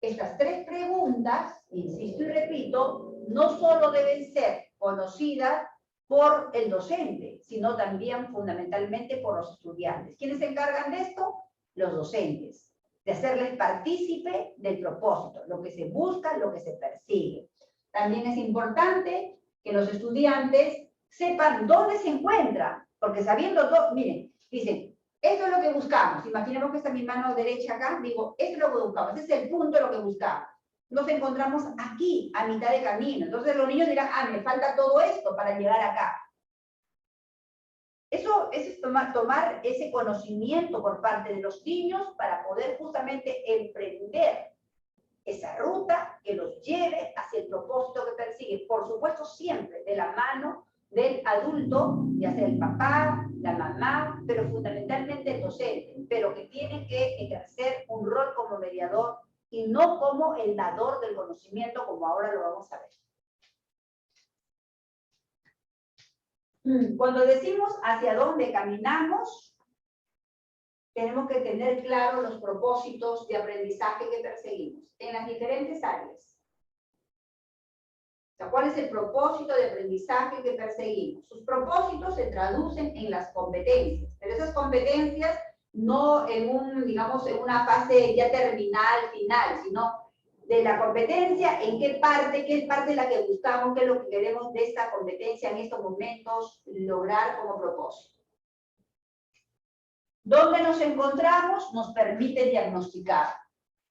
Estas tres preguntas, insisto y repito, no solo deben ser conocidas por el docente, sino también fundamentalmente por los estudiantes. ¿Quiénes se encargan de esto? Los docentes, de hacerles partícipe del propósito, lo que se busca, lo que se persigue. También es importante que los estudiantes sepan dónde se encuentran, porque sabiendo, miren, dicen, esto es lo que buscamos. Imaginemos que está mi mano derecha acá, digo, esto es lo que buscamos, este es el punto de lo que buscamos. Nos encontramos aquí, a mitad de camino. Entonces los niños dirán, ah, me falta todo esto para llegar acá. Eso es tomar ese conocimiento por parte de los niños para poder justamente emprender esa ruta que los lleve hacia el propósito que persigue. Por supuesto, siempre de la mano del adulto, ya sea el papá, la mamá, pero fundamentalmente el docente, pero que tiene que ejercer un rol como mediador y no como el dador del conocimiento, como ahora lo vamos a ver. Cuando decimos hacia dónde caminamos, tenemos que tener claro los propósitos de aprendizaje que perseguimos en las diferentes áreas. O sea, ¿cuál es el propósito de aprendizaje que perseguimos? Sus propósitos se traducen en las competencias, pero esas competencias no en en una fase ya terminal, final, sino de la competencia, en qué es parte de la que buscamos, qué es lo que queremos de esta competencia en estos momentos lograr como propósito. ¿Dónde nos encontramos? Nos permite diagnosticar.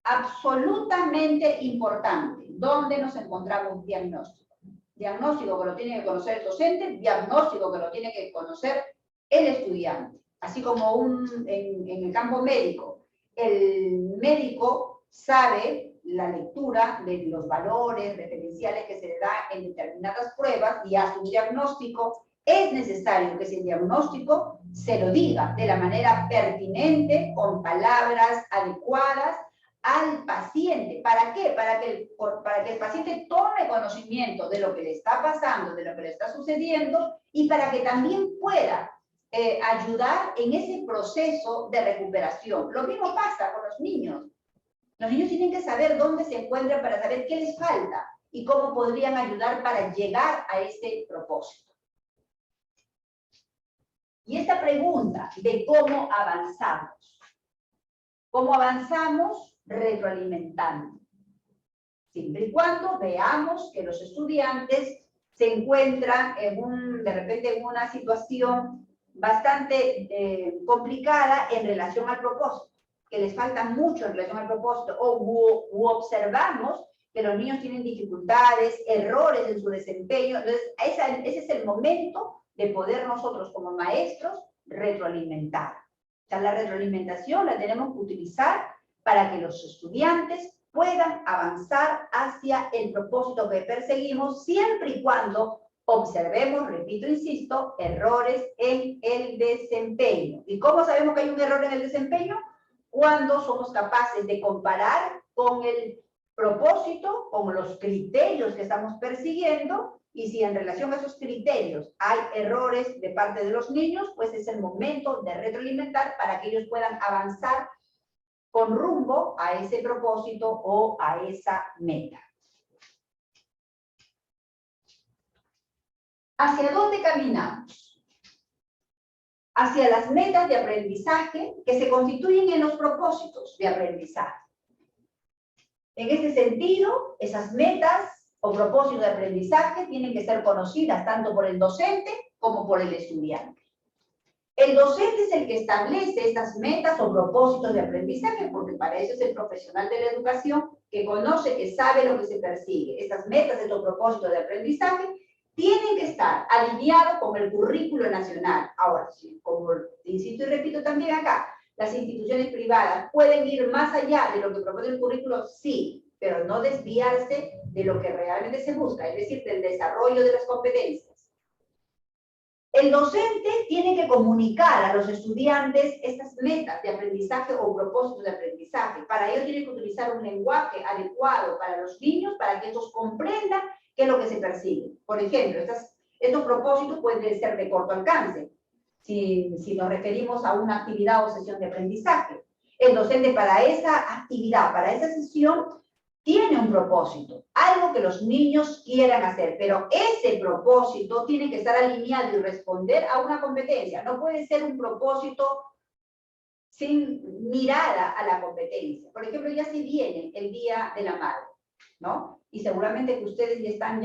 Absolutamente importante. ¿Dónde nos encontramos? Diagnóstico. Diagnóstico que lo tiene que conocer el docente, diagnóstico que lo tiene que conocer el estudiante. Así como en el campo médico, el médico sabe la lectura de los valores referenciales que se le da en determinadas pruebas y hace un diagnóstico. Es necesario que ese diagnóstico se lo diga de la manera pertinente, con palabras adecuadas al paciente. ¿Para qué? Para que el paciente tome conocimiento de lo que le está pasando, de lo que le está sucediendo y para que también pueda ayudar en ese proceso de recuperación. Lo mismo pasa con los niños. Los niños tienen que saber dónde se encuentran para saber qué les falta y cómo podrían ayudar para llegar a ese propósito. Y esta pregunta de cómo avanzamos. ¿Cómo avanzamos? Retroalimentando. Siempre y cuando veamos que los estudiantes se encuentran de repente en una situación bastante complicada en relación al propósito, que les falta mucho en relación al propósito, o observamos que los niños tienen dificultades, errores en su desempeño. Entonces, ese es el momento de poder nosotros como maestros retroalimentar. O sea, la retroalimentación la tenemos que utilizar para que los estudiantes puedan avanzar hacia el propósito que perseguimos, siempre y cuando observemos, repito, insisto, errores en el desempeño. ¿Y cómo sabemos que hay un error en el desempeño? Cuando somos capaces de comparar con el propósito, con los criterios que estamos persiguiendo, y si en relación a esos criterios hay errores de parte de los niños, pues es el momento de retroalimentar para que ellos puedan avanzar con rumbo a ese propósito o a esa meta. ¿Hacia dónde caminamos? Hacia las metas de aprendizaje que se constituyen en los propósitos de aprendizaje. En ese sentido, esas metas o propósitos de aprendizaje tienen que ser conocidas tanto por el docente como por el estudiante. El docente es el que establece estas metas o propósitos de aprendizaje, porque para eso es el profesional de la educación que conoce, que sabe lo que se persigue. Estas metas, estos propósitos de aprendizaje, tienen que estar alineados con el currículo nacional. Ahora, sí, como insisto y repito también acá, las instituciones privadas pueden ir más allá de lo que propone el currículo, sí, pero no desviarse de lo que realmente se busca, es decir, del desarrollo de las competencias. El docente tiene que comunicar a los estudiantes estas metas de aprendizaje o propósitos de aprendizaje. Para ello tiene que utilizar un lenguaje adecuado para los niños, para que estos comprendan qué es lo que se persigue. Por ejemplo, estos propósitos pueden ser de corto alcance, si nos referimos a una actividad o sesión de aprendizaje. El docente para esa actividad, para esa sesión, tiene un propósito, algo que los niños quieran hacer, pero ese propósito tiene que estar alineado y responder a una competencia. No puede ser un propósito sin mirada a la competencia. Por ejemplo, ya se viene el Día de la Madre, ¿no? Y seguramente que ustedes ya están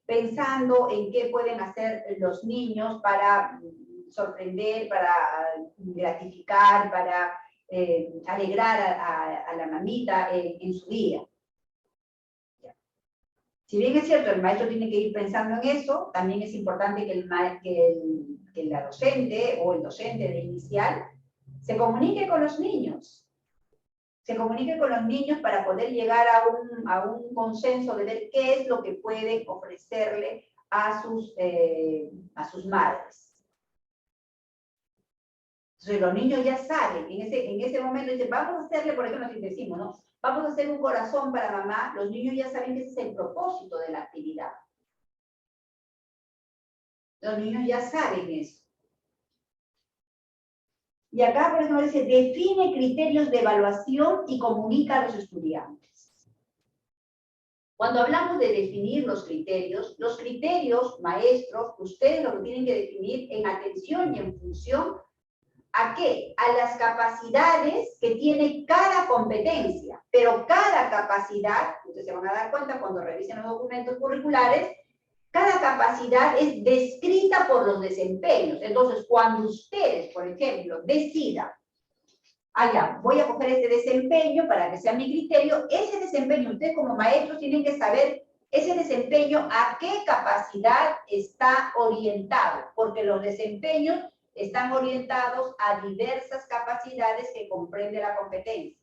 pensando en qué pueden hacer los niños para sorprender, para gratificar, para alegrar a la mamita en su día. Si bien es cierto, el maestro tiene que ir pensando en eso, también es importante que la docente o el docente de inicial se comunique con los niños. Se comunique con los niños para poder llegar a un consenso de ver qué es lo que pueden ofrecerle a sus madres. Entonces los niños ya saben, en ese momento dicen, vamos a hacerle, por ejemplo, si decimos, ¿no? Vamos a hacer un corazón para mamá, los niños ya saben que ese es el propósito de la actividad. Los niños ya saben eso. Y acá, por ejemplo, dice, define criterios de evaluación y comunica a los estudiantes. Cuando hablamos de definir los criterios, maestros, ustedes lo que tienen que definir en atención y en función ¿a qué? A las capacidades que tiene cada competencia. Pero cada capacidad, ustedes se van a dar cuenta cuando revisen los documentos curriculares, cada capacidad es descrita por los desempeños. Entonces, cuando ustedes, por ejemplo, decidan, voy a coger este desempeño para que sea mi criterio, ese desempeño, ustedes como maestros tienen que saber ese desempeño a qué capacidad está orientado, porque los desempeños están orientados a diversas capacidades que comprende la competencia.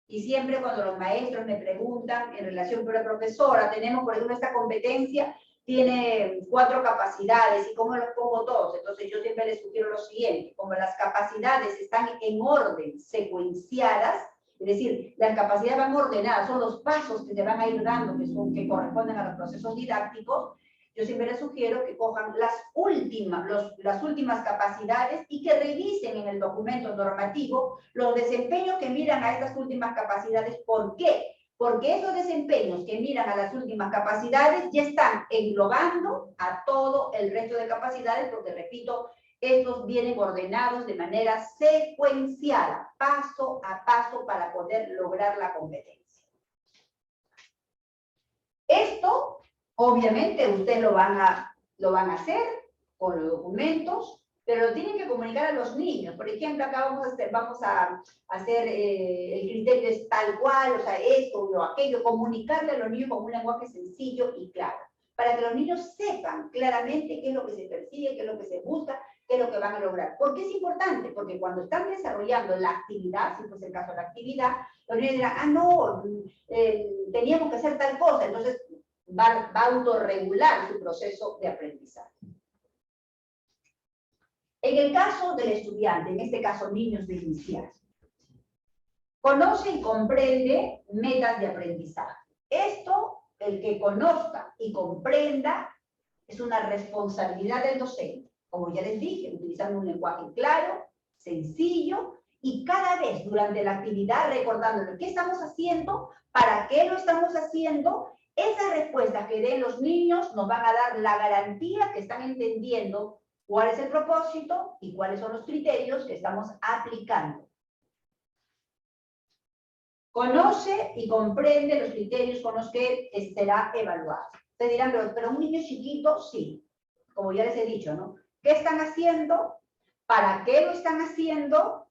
Y siempre cuando los maestros me preguntan en relación con la profesora, tenemos por ejemplo esta competencia, tiene 4 capacidades, ¿y cómo los pongo todos? Entonces yo siempre les sugiero lo siguiente, como las capacidades están en orden secuenciadas, es decir, las capacidades van ordenadas, son los pasos que se van a ir dando, que corresponden a los procesos didácticos. Yo siempre les sugiero que cojan las últimas capacidades y que revisen en el documento normativo los desempeños que miran a estas últimas capacidades. ¿Por qué? Porque esos desempeños que miran a las últimas capacidades ya están englobando a todo el resto de capacidades, porque repito, estos vienen ordenados de manera secuenciada, paso a paso, para poder lograr la competencia. Esto obviamente ustedes lo van a hacer con los documentos, pero lo tienen que comunicar a los niños. Por ejemplo, acá vamos a hacer el criterio es tal cual, o sea, esto o aquello, comunicarle a los niños con un lenguaje sencillo y claro, para que los niños sepan claramente qué es lo que se persigue, qué es lo que se busca, qué es lo que van a lograr. ¿Por qué es importante? Porque cuando están desarrollando la actividad, si fuese el caso de la actividad, los niños dirán, no, teníamos que hacer tal cosa, entonces va a autorregular su proceso de aprendizaje. En el caso del estudiante, en este caso niños de inicial, conoce y comprende metas de aprendizaje. Esto, el que conozca y comprenda, es una responsabilidad del docente. Como ya les dije, utilizando un lenguaje claro, sencillo y cada vez durante la actividad recordándole qué estamos haciendo, para qué lo estamos haciendo, esas respuestas que den los niños nos van a dar la garantía que están entendiendo cuál es el propósito y cuáles son los criterios que estamos aplicando. Conoce y comprende los criterios con los que será evaluado. Ustedes dirán, pero un niño chiquito, sí, como ya les he dicho, ¿no? ¿Qué están haciendo? ¿Para qué lo están haciendo?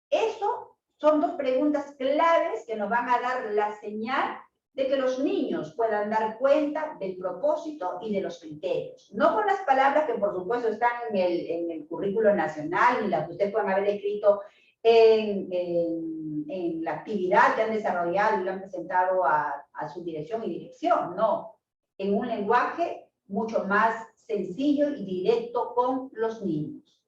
Eso son dos preguntas claves que nos van a dar la señal de que los niños puedan dar cuenta del propósito y de los criterios. No con las palabras que por supuesto están en el currículo nacional, ni las que ustedes puedan haber escrito en la actividad que han desarrollado y lo han presentado a su dirección y dirección, no. En un lenguaje mucho más sencillo y directo con los niños.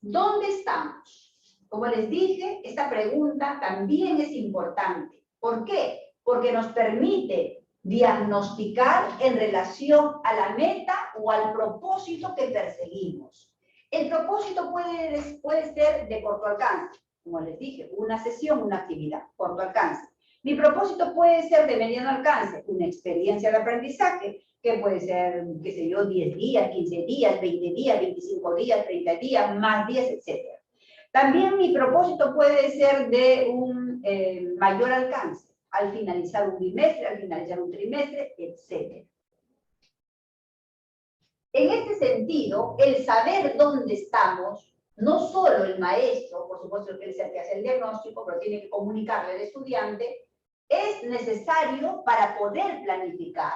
¿Dónde estamos? Como les dije, esta pregunta también es importante. ¿Por qué? Porque nos permite diagnosticar en relación a la meta o al propósito que perseguimos. El propósito puede ser de corto alcance, como les dije, una sesión, una actividad, corto alcance. Mi propósito puede ser de mediano alcance, una experiencia de aprendizaje, que puede ser, qué sé yo, 10 días, 15 días, 20 días, 25 días, 30 días, más días, etc. También mi propósito puede ser de un mayor alcance, al finalizar un bimestre, al finalizar un trimestre, etc. En este sentido, el saber dónde estamos, no solo el maestro, por supuesto que es el que hace el diagnóstico, pero tiene que comunicarle al estudiante, es necesario para poder planificar.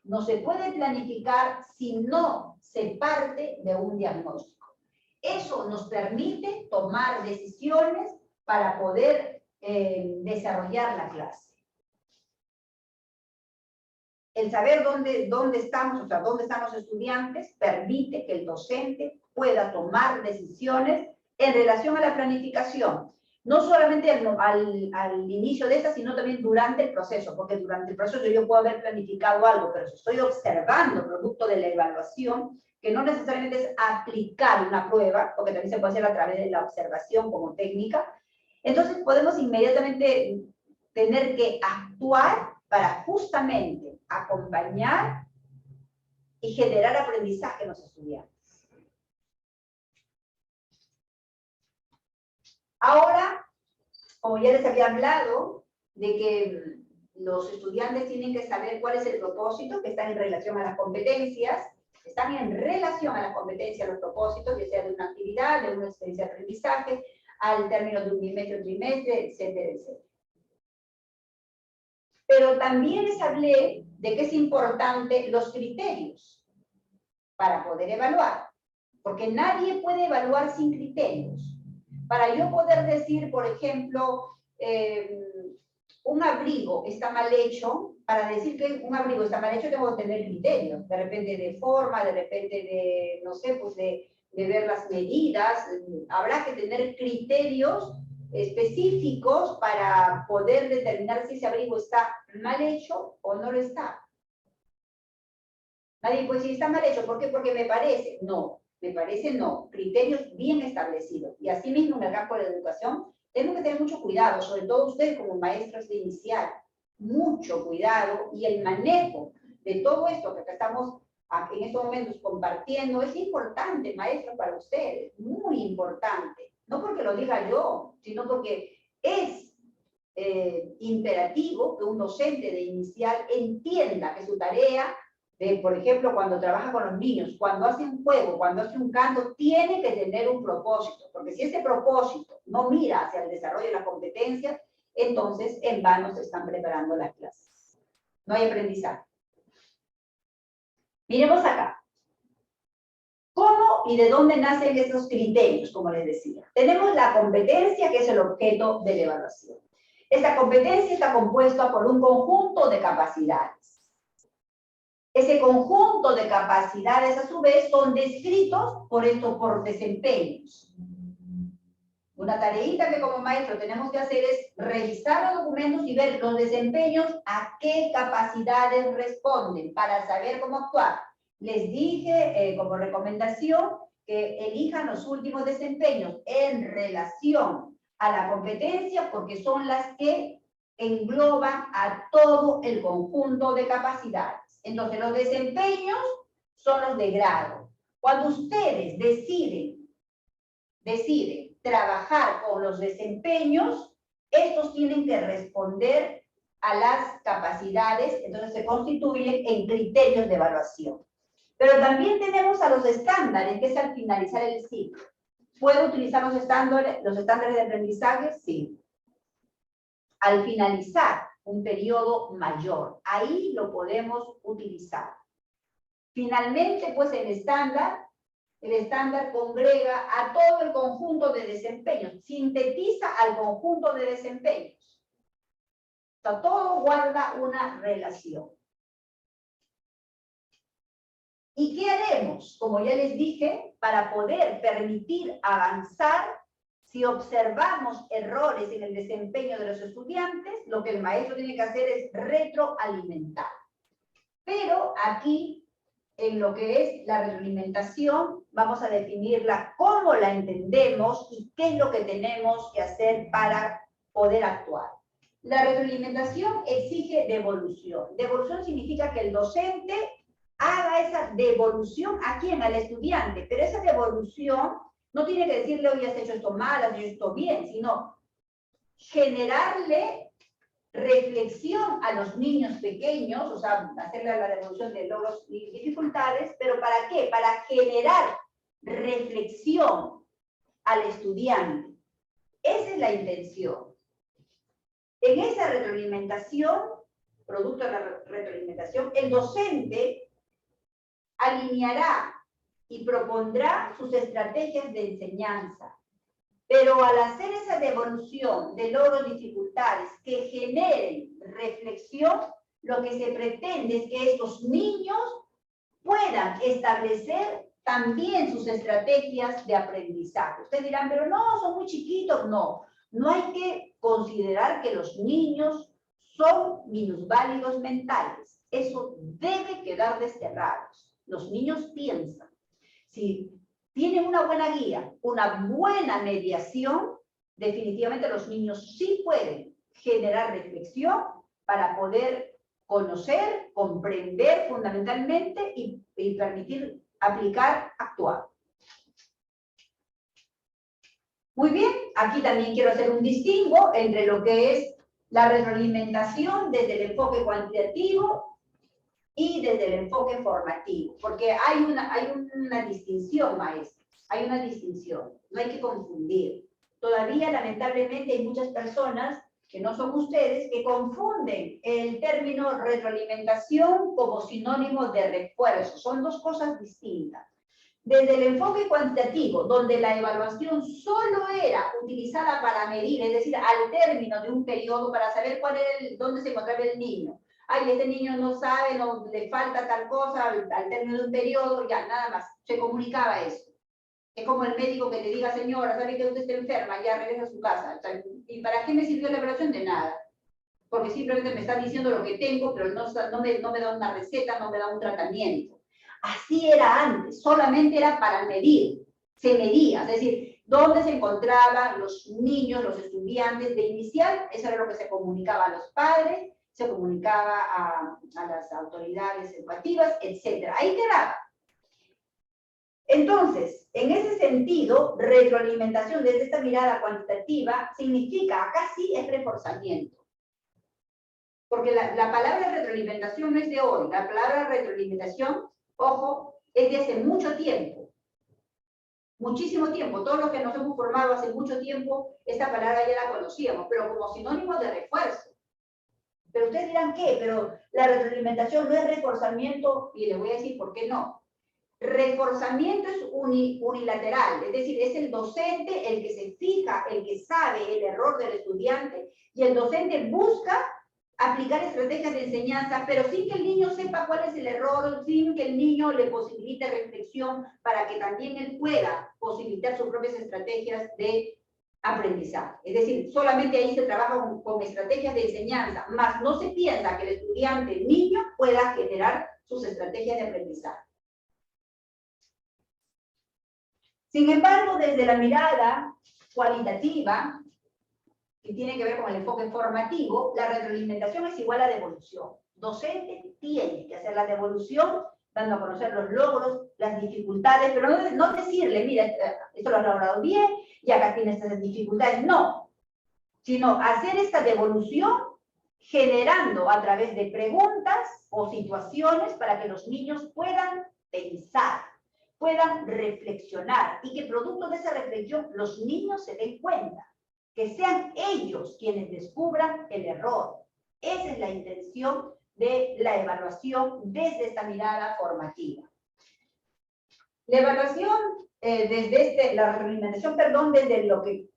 No se puede planificar si no se parte de un diagnóstico. Eso nos permite tomar decisiones para poder desarrollar la clase. El saber dónde estamos, o sea, dónde están los estudiantes, permite que el docente pueda tomar decisiones en relación a la planificación. No solamente al inicio de esta, sino también durante el proceso, porque durante el proceso yo puedo haber planificado algo, pero si estoy observando producto de la evaluación, que no necesariamente es aplicar una prueba, porque también se puede hacer a través de la observación como técnica, entonces podemos inmediatamente tener que actuar para justamente acompañar y generar aprendizaje en los estudiantes. Ahora, como ya les había hablado, de que los estudiantes tienen que saber cuál es el propósito, que están en relación a las competencias, están en relación a las competencias, los propósitos, ya sea de una actividad, de una experiencia de aprendizaje, al término de un bimestre o trimestre, etcétera, etcétera. Pero también les hablé de que es importante los criterios para poder evaluar, porque nadie puede evaluar sin criterios. Para yo poder decir, por ejemplo, un abrigo está mal hecho, para decir que un abrigo está mal hecho tengo que tener criterios, de repente de forma, de repente de, no sé, pues de ver las medidas, habrá que tener criterios específicos para poder determinar si ese abrigo está mal hecho o no lo está. Nadie puede decir, está mal hecho, ¿por qué? Porque me parece. No, me parece no. Criterios bien establecidos. Y así mismo en el campo de la educación, tenemos que tener mucho cuidado, sobre todo ustedes como maestros de inicial. Mucho cuidado y el manejo de todo esto que estamos en estos momentos compartiendo es importante, maestro, para ustedes. Muy importante. No porque lo diga yo, sino porque es imperativo que un docente de inicial entienda que su tarea, por ejemplo, cuando trabaja con los niños, cuando hace un juego, cuando hace un canto, tiene que tener un propósito, porque si ese propósito no mira hacia el desarrollo de las competencias, entonces en vano se están preparando las clases. No hay aprendizaje. Miremos acá. ¿Cómo y de dónde nacen estos criterios, como les decía? Tenemos la competencia, que es el objeto de la evaluación. Esta competencia está compuesta por un conjunto de capacidades. Ese conjunto de capacidades, a su vez, son descritos por desempeños. Una tareita que como maestro tenemos que hacer es revisar los documentos y ver los desempeños a qué capacidades responden para saber cómo actuar. Les dije como recomendación que elijan los últimos desempeños en relación a la competencia porque son las que engloban a todo el conjunto de capacidades. Entonces, los desempeños son los de grado. Cuando ustedes deciden trabajar con los desempeños, estos tienen que responder a las capacidades, entonces se constituyen en criterios de evaluación. Pero también tenemos a los estándares, que es al finalizar el ciclo. ¿Puedo utilizar los estándares de aprendizaje? Sí. Al finalizar un periodo mayor, ahí lo podemos utilizar. Finalmente, pues el estándar congrega a todo el conjunto de desempeños, sintetiza al conjunto de desempeños. O sea, todo guarda una relación. ¿Y qué haremos? Como ya les dije, para poder permitir avanzar, si observamos errores en el desempeño de los estudiantes, lo que el maestro tiene que hacer es retroalimentar. Pero aquí, en lo que es la retroalimentación, vamos a definirla cómo la entendemos y qué es lo que tenemos que hacer para poder actuar. La retroalimentación exige devolución. Devolución significa que el docente haga esa devolución a quién, al estudiante, pero esa devolución no tiene que decirle, oye, has hecho esto mal, has hecho esto bien, sino generarle reflexión a los niños pequeños, o sea, hacerle la devolución de logros y dificultades, pero ¿para qué? Para generar reflexión al estudiante. Esa es la intención. En esa retroalimentación, producto de la retroalimentación, el docente alineará y propondrá sus estrategias de enseñanza. Pero al hacer esa devolución de logros y dificultades que generen reflexión, lo que se pretende es que estos niños puedan establecer también sus estrategias de aprendizaje. Ustedes dirán, pero no, son muy chiquitos. No, no hay que considerar que los niños son minusválidos mentales. Eso debe quedar desterrado. Los niños piensan. Si tienen una buena guía, una buena mediación, definitivamente los niños sí pueden generar reflexión para poder conocer, comprender fundamentalmente y permitir aplicar, actuar. Muy bien, aquí también quiero hacer un distingo entre lo que es la retroalimentación desde el enfoque cuantitativo y desde el enfoque formativo, porque hay una distinción, maestros, hay una distinción, no hay que confundir. Todavía, lamentablemente, hay muchas personas, que no son ustedes, que confunden el término retroalimentación como sinónimo de refuerzo. Son dos cosas distintas. Desde el enfoque cuantitativo, donde la evaluación solo era utilizada para medir, es decir, al término de un periodo, para saber dónde se encontraba el niño. Ay, este niño no sabe, no, le falta tal cosa al término de un periodo, ya, nada más. Se comunicaba eso. Es como el médico que te diga, señora, sabe que usted está enferma, ya regresa a su casa. O sea, ¿y para qué me sirvió la evaluación? De nada. Porque simplemente me está diciendo lo que tengo, pero no me da una receta, no me da un tratamiento. Así era antes, solamente era para medir. Se medía, es decir, dónde se encontraban los niños, los estudiantes de inicial, eso era lo que se comunicaba a los padres, se comunicaba a las autoridades educativas, etc. Ahí quedaba. Entonces, en ese sentido, retroalimentación desde esta mirada cuantitativa significa, acá sí es reforzamiento. Porque la palabra retroalimentación no es de hoy, la palabra retroalimentación, ojo, es de hace mucho tiempo. Muchísimo tiempo. Todos los que nos hemos formado hace mucho tiempo, esta palabra ya la conocíamos, pero como sinónimo de refuerzo. Pero ustedes dirán, ¿qué? Pero la retroalimentación no es reforzamiento, y les voy a decir por qué no. Reforzamiento es unilateral, es decir, es el docente el que se fija, el que sabe el error del estudiante, y el docente busca aplicar estrategias de enseñanza, pero sin que el niño sepa cuál es el error, sin que el niño le posibilite reflexión para que también él pueda posibilitar sus propias estrategias de aprendizaje. Es decir, solamente ahí se trabaja con estrategias de enseñanza, más no se piensa que el estudiante, el niño, pueda generar sus estrategias de aprendizaje. Sin embargo, desde la mirada cualitativa, que tiene que ver con el enfoque formativo, la retroalimentación es igual a devolución. Docente tiene que hacer la devolución, dando a conocer los logros, las dificultades, pero no decirle, mira, esto lo has logrado bien, y acá tienes estas dificultades, no, sino hacer esta devolución generando a través de preguntas o situaciones para que los niños puedan pensar, puedan reflexionar y que producto de esa reflexión los niños se den cuenta, que sean ellos quienes descubran el error. Esa es la intención de la evaluación desde esta mirada formativa. La evaluación la retroalimentación, desde lo que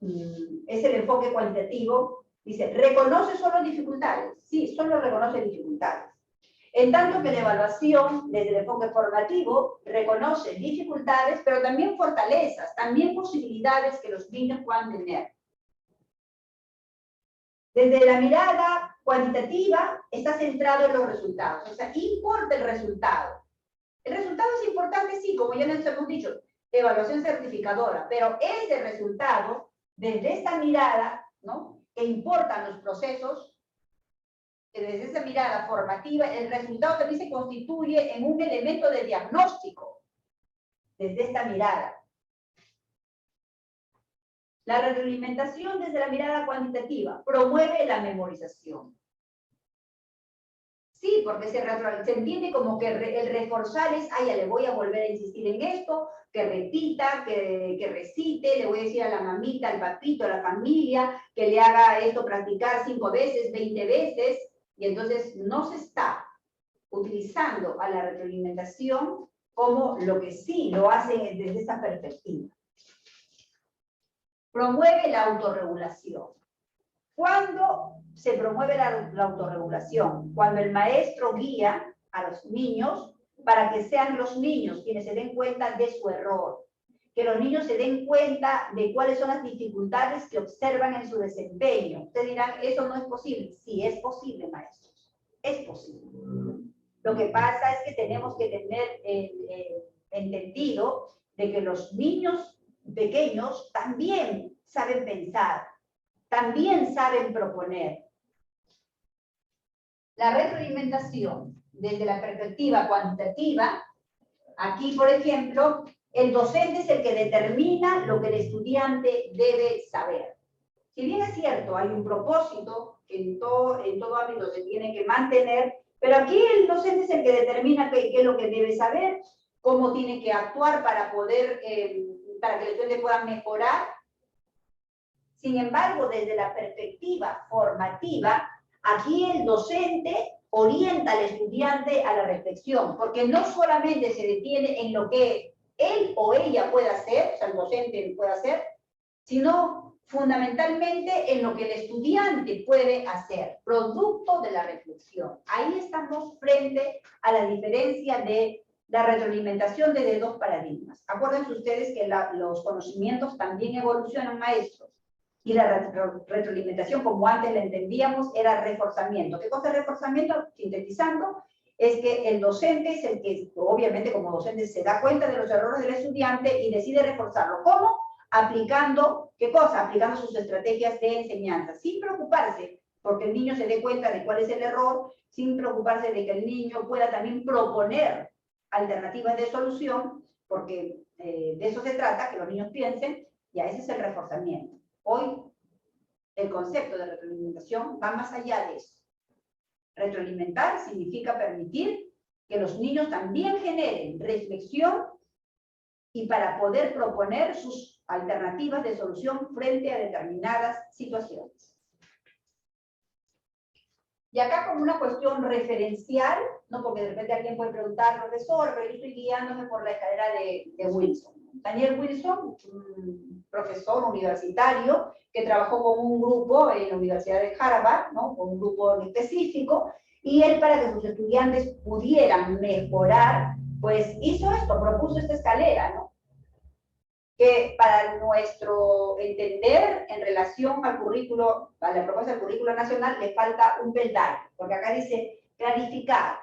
es el enfoque cualitativo, dice, reconoce solo dificultades. Sí, solo reconoce dificultades. En tanto que la evaluación, desde el enfoque formativo, reconoce dificultades, pero también fortalezas, también posibilidades que los niños puedan tener. Desde la mirada cuantitativa, está centrado en los resultados. O sea, importa el resultado. El resultado es importante, sí, como ya les hemos dicho, evaluación certificadora, pero ese resultado, desde esta mirada, ¿no?, que importan los procesos, desde esa mirada formativa, el resultado también se constituye en un elemento de diagnóstico, desde esta mirada. La retroalimentación desde la mirada cuantitativa promueve la memorización. Sí, porque se entiende como que el reforzar es, ya le voy a volver a insistir en esto, que repita, que recite, le voy a decir a la mamita, al papito, a la familia, que le haga esto practicar 5 veces, 20 veces, y entonces no se está utilizando a la retroalimentación como lo que sí lo hace desde esta perspectiva. Promueve la autorregulación. ¿Cuándo se promueve la autorregulación? Cuando el maestro guía a los niños para que sean los niños quienes se den cuenta de su error, que los niños se den cuenta de cuáles son las dificultades que observan en su desempeño. Ustedes dirán, eso no es posible. Sí, es posible, maestros. Es posible. Lo que pasa es que tenemos que tener entendido de que los niños pequeños también saben pensar, también saben proponer. La retroalimentación desde la perspectiva cuantitativa, aquí, por ejemplo, el docente es el que determina lo que el estudiante debe saber. Si bien es cierto, hay un propósito que en todo ámbito se tiene que mantener, pero aquí el docente es el que determina qué es lo que debe saber, cómo tiene que actuar para poder, para que el estudiante pueda mejorar. Sin embargo, desde la perspectiva formativa, aquí el docente orienta al estudiante a la reflexión, porque no solamente se detiene en lo que él o ella pueda hacer, o sea, el docente puede hacer, sino fundamentalmente en lo que el estudiante puede hacer, producto de la reflexión. Ahí estamos frente a la diferencia de la retroalimentación desde 2 paradigmas. Acuérdense ustedes que los conocimientos también evolucionan, maestros. Y la retroalimentación, como antes la entendíamos, era reforzamiento. ¿Qué cosa es reforzamiento? Sintetizando, es que el docente es el que, obviamente como docente, se da cuenta de los errores del estudiante y decide reforzarlo. ¿Cómo? Aplicando, ¿qué cosa? Aplicando sus estrategias de enseñanza, sin preocuparse porque el niño se dé cuenta de cuál es el error, sin preocuparse de que el niño pueda también proponer alternativas de solución, porque de eso se trata, que los niños piensen, y ese es el reforzamiento. Hoy, el concepto de retroalimentación va más allá de eso. Retroalimentar significa permitir que los niños también generen reflexión y para poder proponer sus alternativas de solución frente a determinadas situaciones. Y acá como una cuestión referencial, ¿no? Porque de repente alguien puede preguntar, profesor, pero yo estoy guiándome por la escalera de Wilson. Daniel Wilson, un profesor universitario que trabajó con un grupo en la Universidad de Harvard, ¿no? Con un grupo específico, y él, para que sus estudiantes pudieran mejorar, pues hizo esto, propuso esta escalera, ¿no? Que para nuestro entender en relación al currículo, a la propuesta del currículo nacional, le falta un peldaño, porque acá dice clarificar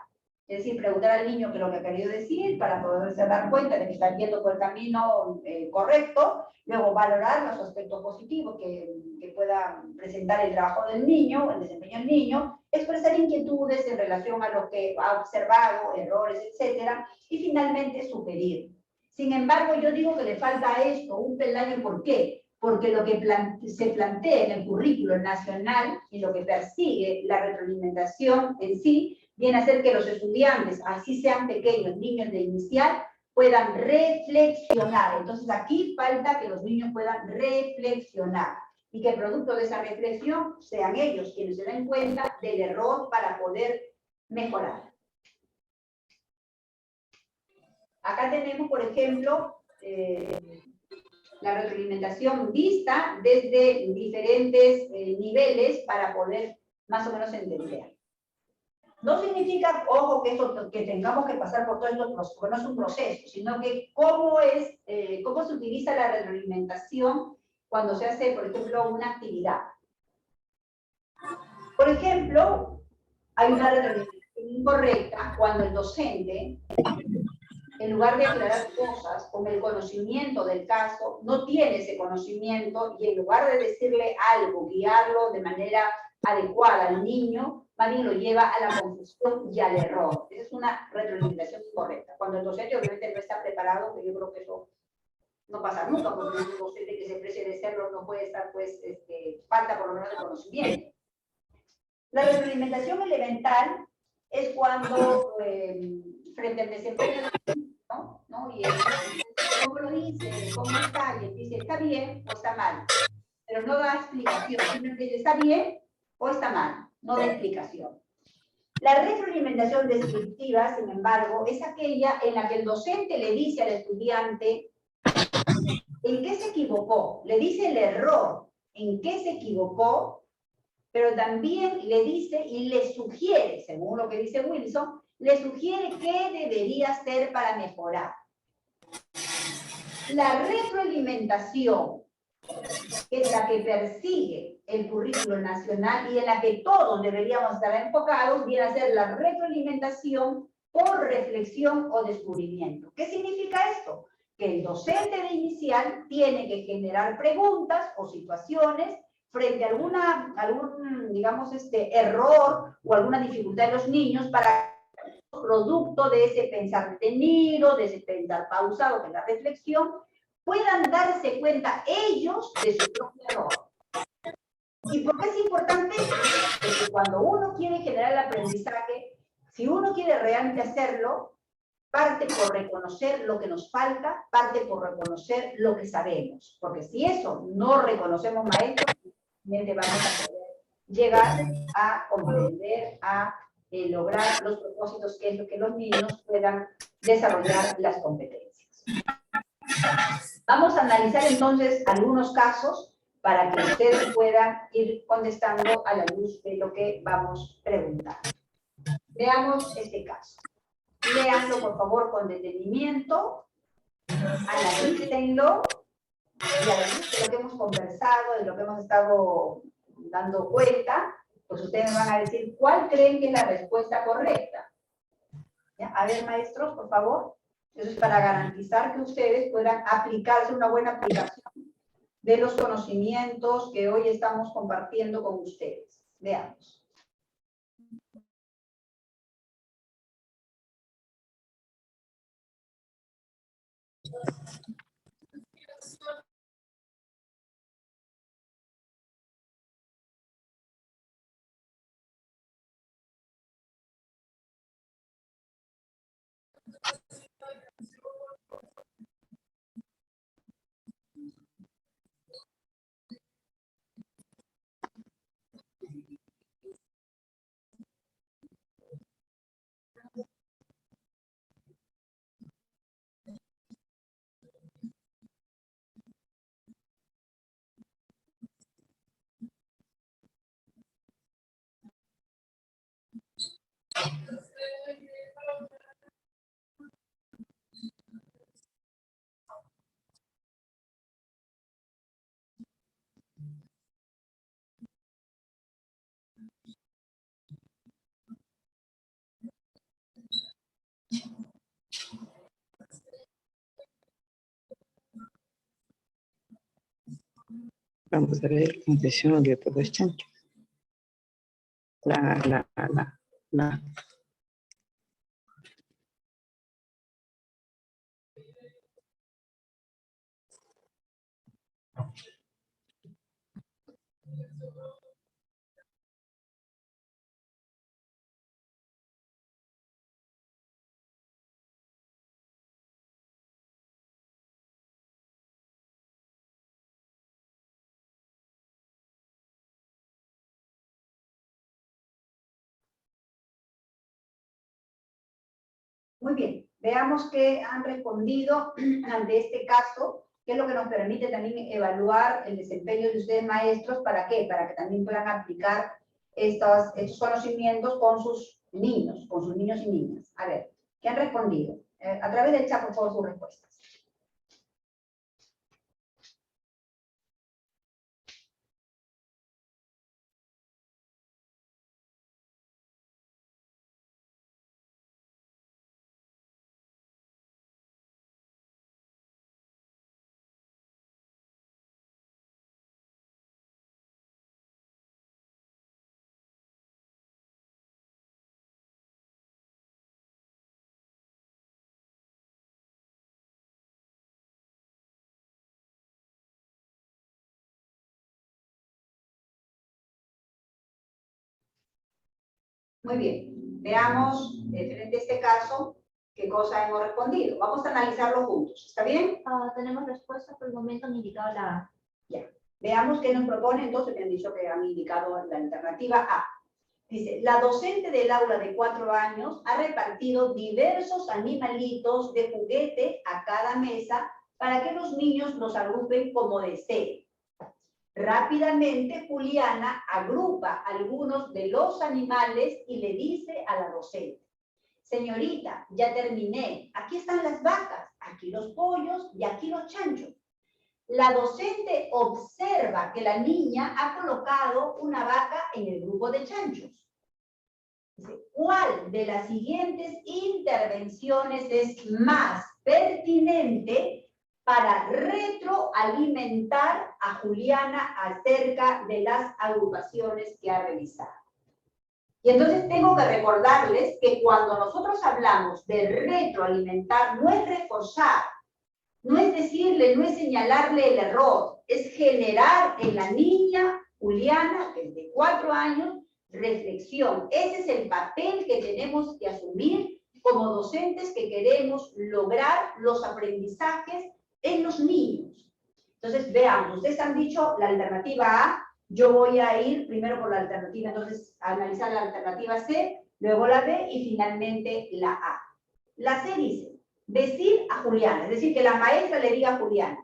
Es decir, preguntar al niño qué es lo que ha querido decir para poderse dar cuenta de que está yendo por el camino correcto, luego valorar los aspectos positivos que pueda presentar el trabajo del niño, el desempeño del niño, expresar inquietudes en relación a lo que ha observado, errores, etcétera, y finalmente sugerir. Sin embargo, yo digo que le falta a esto un peldaño. ¿Por qué? Porque lo que se plantea en el currículo nacional y lo que persigue la retroalimentación en sí, viene a ser que los estudiantes, así sean pequeños, niños de inicial, puedan reflexionar. Entonces aquí falta que los niños puedan reflexionar y que producto de esa reflexión sean ellos quienes se den cuenta del error para poder mejorar. Acá tenemos, por ejemplo, la retroalimentación vista desde diferentes niveles para poder más o menos entender. No significa, ojo, que tengamos que pasar por todo esto, porque no es un proceso, sino que cómo se utiliza la retroalimentación cuando se hace, por ejemplo, una actividad. Por ejemplo, hay una retroalimentación incorrecta cuando el docente, en lugar de aclarar cosas con el conocimiento del caso, no tiene ese conocimiento y en lugar de decirle algo, guiarlo de manera adecuada al niño, más bien lo lleva a la confusión y al error. Esa es una retroalimentación incorrecta. Cuando el docente obviamente no está preparado, que yo creo que eso no pasa nunca, porque un docente que se precie de serlo no puede estar, pues, falta por lo menos de conocimiento. La retroalimentación elemental es cuando, frente al desempeño ¿no? Y ¿cómo lo dice? ¿Cómo está? Y él dice, ¿está bien o está mal? Pero no da explicación, simplemente dice, ¿está bien o está mal? No da explicación. La retroalimentación descriptiva, sin embargo, es aquella en la que el docente le dice al estudiante en qué se equivocó, le dice el error, en qué se equivocó, pero también le dice y le sugiere, según lo que dice Wilson, le sugiere qué debería hacer para mejorar. La retroalimentación, que es la que persigue el currículo nacional y en la que todos deberíamos estar enfocados, viene a ser la retroalimentación por reflexión o descubrimiento. ¿Qué significa esto? Que el docente de inicial tiene que generar preguntas o situaciones frente a algún, digamos, error o alguna dificultad de los niños para producto de ese pensar detenido, de ese pensar pausado, de la reflexión, puedan darse cuenta ellos de su propio error. ¿Y por qué es importante? Porque cuando uno quiere generar el aprendizaje, si uno quiere realmente hacerlo, parte por reconocer lo que nos falta, parte por reconocer lo que sabemos. Porque si eso no reconocemos, maestros, vamos a poder llegar a comprender, a lograr los propósitos, que es lo que los niños puedan desarrollar las competencias. Vamos a analizar entonces algunos casos para que ustedes puedan ir contestando a la luz de lo que vamos preguntando. Veamos este caso. Léanlo, por favor, con detenimiento, analícenlo, y a la luz de lo que hemos conversado, de lo que hemos estado dando cuenta, pues ustedes me van a decir cuál creen que es la respuesta correcta. ¿Ya? A ver, maestros, por favor. Eso es para garantizar que ustedes puedan aplicarse una buena aplicación de los conocimientos que hoy estamos compartiendo con ustedes. Veamos. Vamos a ver, confesión de todo es chancho. La. Muy bien, veamos qué han respondido ante este caso, qué es lo que nos permite también evaluar el desempeño de ustedes maestros. ¿Para qué? Para que también puedan aplicar estos conocimientos con sus niños y niñas. A ver, ¿qué han respondido? A través del chat, por favor, sus respuestas. Muy bien, veamos frente a este caso qué cosa hemos respondido. Vamos a analizarlo juntos, ¿está bien? Tenemos respuesta, por el momento han indicado la A. Ya. Veamos qué nos propone. Entonces me han dicho que han indicado la alternativa A. Dice, la docente del aula de 4 años ha repartido diversos animalitos de juguete a cada mesa para que los niños los agrupen como deseen. Rápidamente, Juliana agrupa algunos de los animales y le dice a la docente, señorita, ya terminé, aquí están las vacas, aquí los pollos y aquí los chanchos. La docente observa que la niña ha colocado una vaca en el grupo de chanchos. Dice, ¿cuál de las siguientes intervenciones es más pertinente para retroalimentar a Juliana acerca de las agrupaciones que ha realizado? Y entonces tengo que recordarles que cuando nosotros hablamos de retroalimentar, no es reforzar, no es decirle, no es señalarle el error, es generar en la niña Juliana, que es de 4 años, reflexión. Ese es el papel que tenemos que asumir como docentes que queremos lograr los aprendizajes en los niños. Entonces, veamos, ustedes han dicho la alternativa A, yo voy a ir primero por la alternativa, entonces, a analizar la alternativa C, luego la B y finalmente la A. La C dice, decir a Juliana, es decir, que la maestra le diga a Juliana,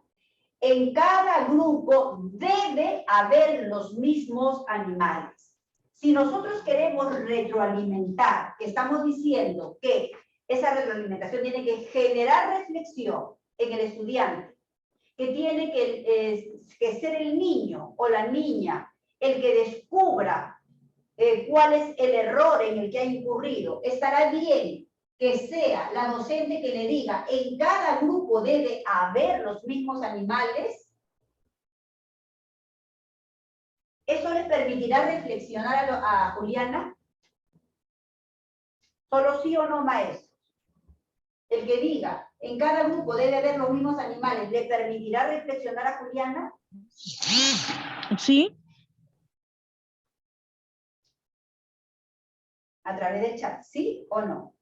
en cada grupo debe haber los mismos animales. Si nosotros queremos retroalimentar, estamos diciendo que esa retroalimentación tiene que generar reflexión en el estudiante, que tiene que ser el niño o la niña el que descubra cuál es el error en el que ha incurrido. Estará bien que sea la docente que le diga, en cada grupo debe haber los mismos animales. ¿Eso les permitirá reflexionar a Juliana? ¿Solo sí o no, maestros? El que diga, en cada grupo debe haber los mismos animales, ¿le permitirá reflexionar a Juliana? Sí. A través del chat, ¿sí o no?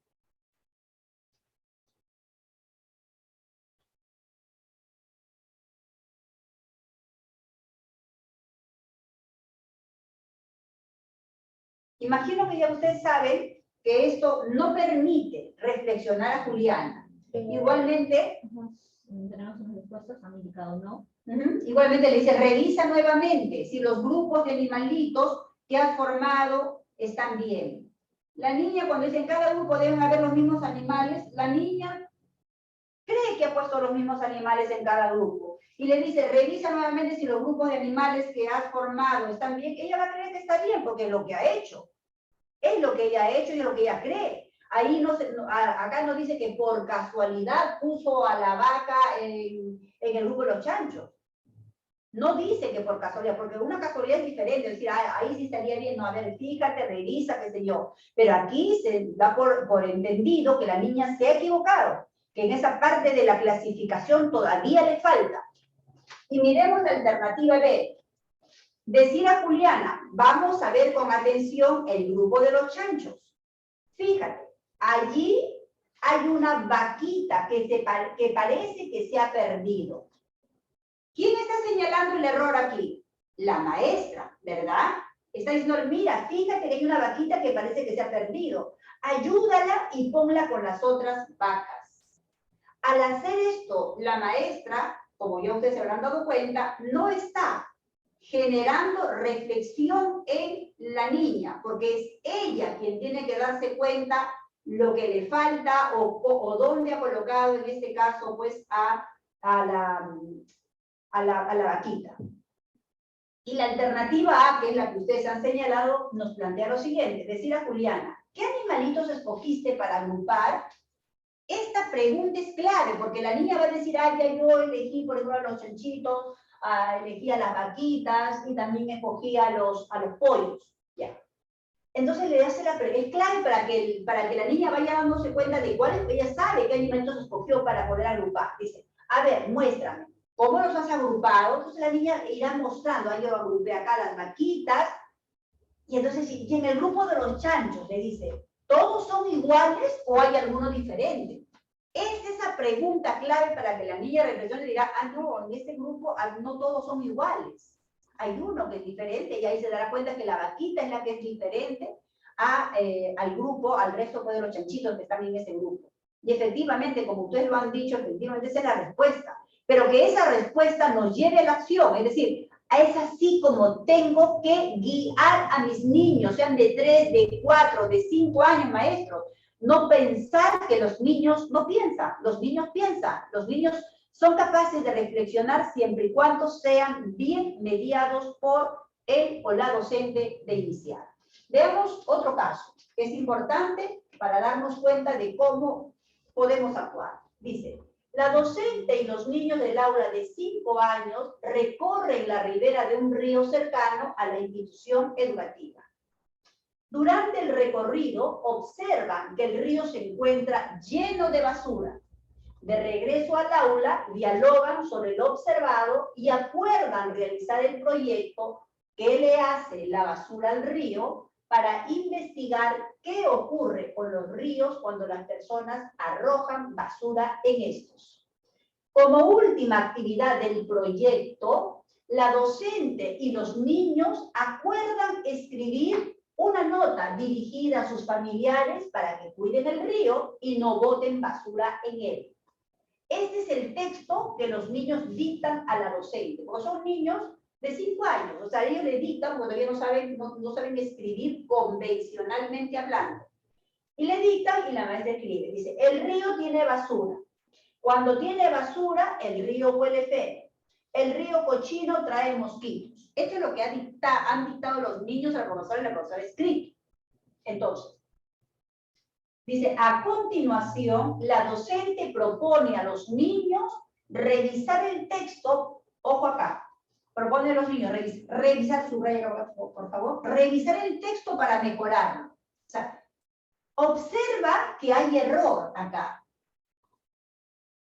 Imagino que ya ustedes saben que esto no permite reflexionar a Juliana. Igualmente, Tenemos unas respuestas, han indicado no. Igualmente le dice, revisa nuevamente si los grupos de animalitos que has formado están bien. La niña, cuando dice en cada grupo deben haber los mismos animales, la niña cree que ha puesto los mismos animales en cada grupo. Y le dice, revisa nuevamente si los grupos de animales que has formado están bien. Ella va a creer que está bien porque es lo que ha hecho. Es lo que ella ha hecho y es lo que ella cree. Ahí acá nos dice que por casualidad puso a la vaca en el grupo de los chanchos. No dice que por casualidad, porque una casualidad es diferente, es decir, ahí sí estaría bien, no, a ver, fíjate, revisa, qué sé yo. Pero aquí se da por entendido que la niña se ha equivocado, que en esa parte de la clasificación todavía le falta. Y miremos la alternativa B. Decir a Juliana, vamos a ver con atención el grupo de los chanchos. Fíjate, allí hay una vaquita que parece que se ha perdido. ¿Quién está señalando el error aquí? La maestra, ¿verdad? Está diciendo, mira, fíjate que hay una vaquita que parece que se ha perdido. Ayúdala y ponla con las otras vacas. Al hacer esto, la maestra, como ya ustedes se habrán dado cuenta, no está generando reflexión en la niña, porque es ella quien tiene que darse cuenta lo que le falta o dónde ha colocado, en este caso, pues, a la vaquita. Y la alternativa A, que es la que ustedes han señalado, nos plantea lo siguiente, decir a Juliana, ¿qué animalitos escogiste para agrupar? Esta pregunta es clave, porque la niña va a decir, ay, ya yo elegí, por ejemplo, a los chanchitos, elegí a las vaquitas y también escogí a los pollos. Ya. Entonces le hace es clave para que la niña vaya dándose cuenta de cuáles, ella sabe qué animalitos escogió para poder agrupar. Dice, a ver, muéstrame, ¿cómo los has agrupado? Entonces la niña irá mostrando, ahí yo agrupé acá las vaquitas, y entonces, y en el grupo de los chanchos le dice, ¿todos son iguales o hay alguno diferente? Es esa pregunta clave para que la niña reflexione y diga, ah, no, en este grupo no todos son iguales. Hay uno que es diferente y ahí se dará cuenta que la vaquita es la que es diferente al grupo, al resto pues, de los chanchitos que están en ese grupo. Y efectivamente, como ustedes lo han dicho, efectivamente esa es la respuesta. Pero que esa respuesta nos lleve a la acción, es decir, es así como tengo que guiar a mis niños, sean de 3, de 4, de 5 años, maestros. No pensar que los niños no piensan, los niños piensan, los niños son capaces de reflexionar siempre y cuando sean bien mediados por él o la docente de inicial. Veamos otro caso, que es importante para darnos cuenta de cómo podemos actuar. Dice, la docente y los niños del aula de 5 años recorren la ribera de un río cercano a la institución educativa. Durante el recorrido observan que el río se encuentra lleno de basura. De regreso al aula, dialogan sobre lo observado y acuerdan realizar el proyecto que le hace la basura al río para investigar qué ocurre con los ríos cuando las personas arrojan basura en estos. Como última actividad del proyecto, la docente y los niños acuerdan escribir una nota dirigida a sus familiares para que cuiden el río y no boten basura en él. Este es el texto que los niños dictan a la docente, porque son niños de 5 años, o sea, ellos le dictan, porque todavía no saben escribir convencionalmente hablando. Y le dictan y la maestra escribe, dice, el río tiene basura. Cuando tiene basura, el río huele feo. El río cochino trae mosquitos. Esto es lo que han dictado los niños al profesor y la profesora escrito. Entonces, dice, a continuación, la docente propone a los niños revisar el texto, ojo acá, propone a los niños revisar su por favor, revisar el texto para mejorarlo. O sea, observa que hay error acá.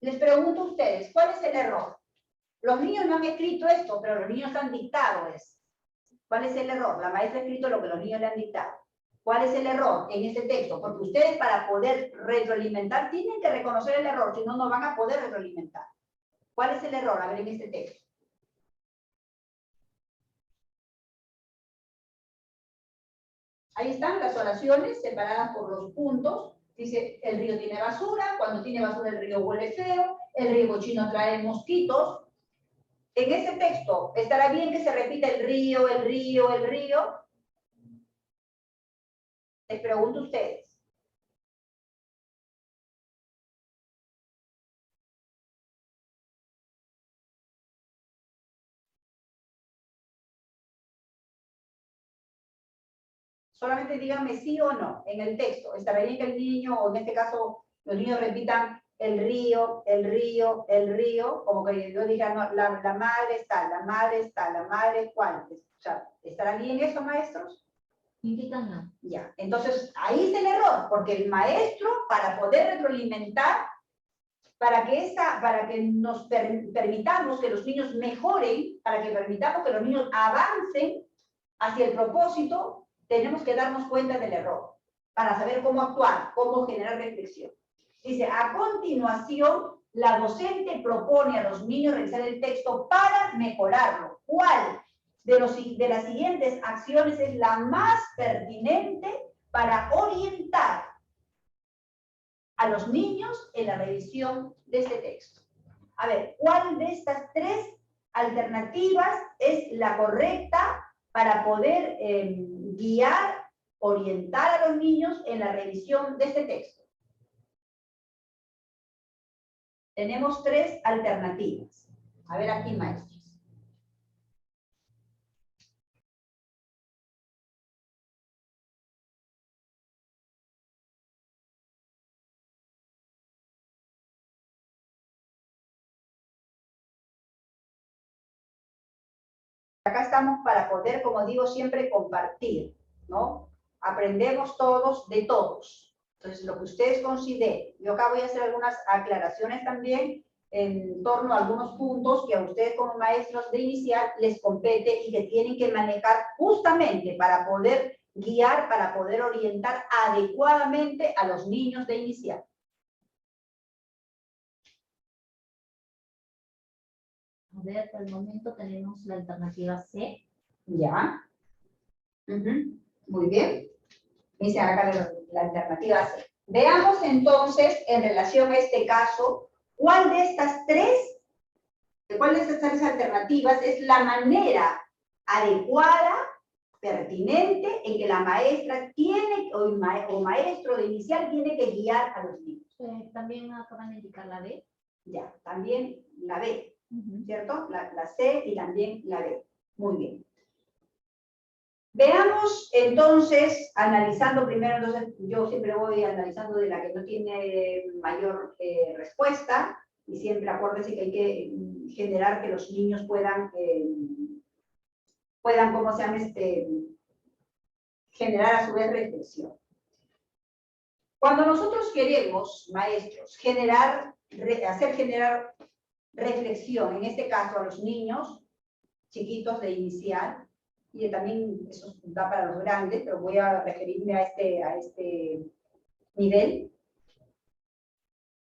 Les pregunto a ustedes, ¿cuál es el error? Los niños no han escrito esto, pero los niños han dictado eso. ¿Cuál es el error? La maestra ha escrito lo que los niños le han dictado. ¿Cuál es el error en este texto? Porque ustedes para poder retroalimentar tienen que reconocer el error, si no, no van a poder retroalimentar. ¿Cuál es el error? A ver, en este texto. Ahí están las oraciones separadas por los puntos. Dice, el río tiene basura, cuando tiene basura el río huele feo, el río cochino trae mosquitos. En ese texto, ¿estará bien que se repita el río, el río, el río? Les pregunto a ustedes. Solamente díganme sí o no en el texto. ¿Estará bien que el niño, o en este caso, los niños repitan el río, el río, el río, como que yo diga, no, la madre está, la madre está, la madre cuál. O sea, ¿estará bien eso, maestros? Indican no. Ya, entonces ahí está el error, porque el maestro, para poder retroalimentar, para que nos permitamos que los niños mejoren, para que permitamos que los niños avancen hacia el propósito, tenemos que darnos cuenta del error, para saber cómo actuar, cómo generar reflexión. Dice, a continuación, la docente propone a los niños realizar el texto para mejorarlo. ¿Cuál de las siguientes acciones es la más pertinente para orientar a los niños en la revisión de este texto? A ver, ¿cuál de estas tres alternativas es la correcta para poder guiar, orientar a los niños en la revisión de este texto? Tenemos tres alternativas. A ver aquí, maestros. Acá estamos para poder, como digo, siempre compartir, ¿no? Aprendemos todos de todos. Entonces, lo que ustedes consideren. Yo acá voy a hacer algunas aclaraciones también en torno a algunos puntos que a ustedes como maestros de inicial les compete y que tienen que manejar justamente para poder guiar, para poder orientar adecuadamente a los niños de inicial. A ver, por el momento tenemos la alternativa C. Ya. Muy bien. Dice acá la alternativa C. Veamos entonces, en relación a este caso, ¿cuál de estas tres alternativas es la manera adecuada, pertinente, en que la maestra tiene, o maestro de inicial tiene que guiar a los niños? También acaban de indicar la B. Ya, también la B. ¿Cierto? La C y también la B. Muy bien. Veamos entonces, analizando primero, entonces yo siempre voy analizando de la que no tiene mayor respuesta, y siempre acuérdense que hay que generar que los niños puedan, ¿cómo se llama? Generar a su vez reflexión. Cuando nosotros queremos, maestros, hacer generar reflexión, en este caso a los niños chiquitos de inicial, y también eso da para los grandes, pero voy a referirme a este nivel,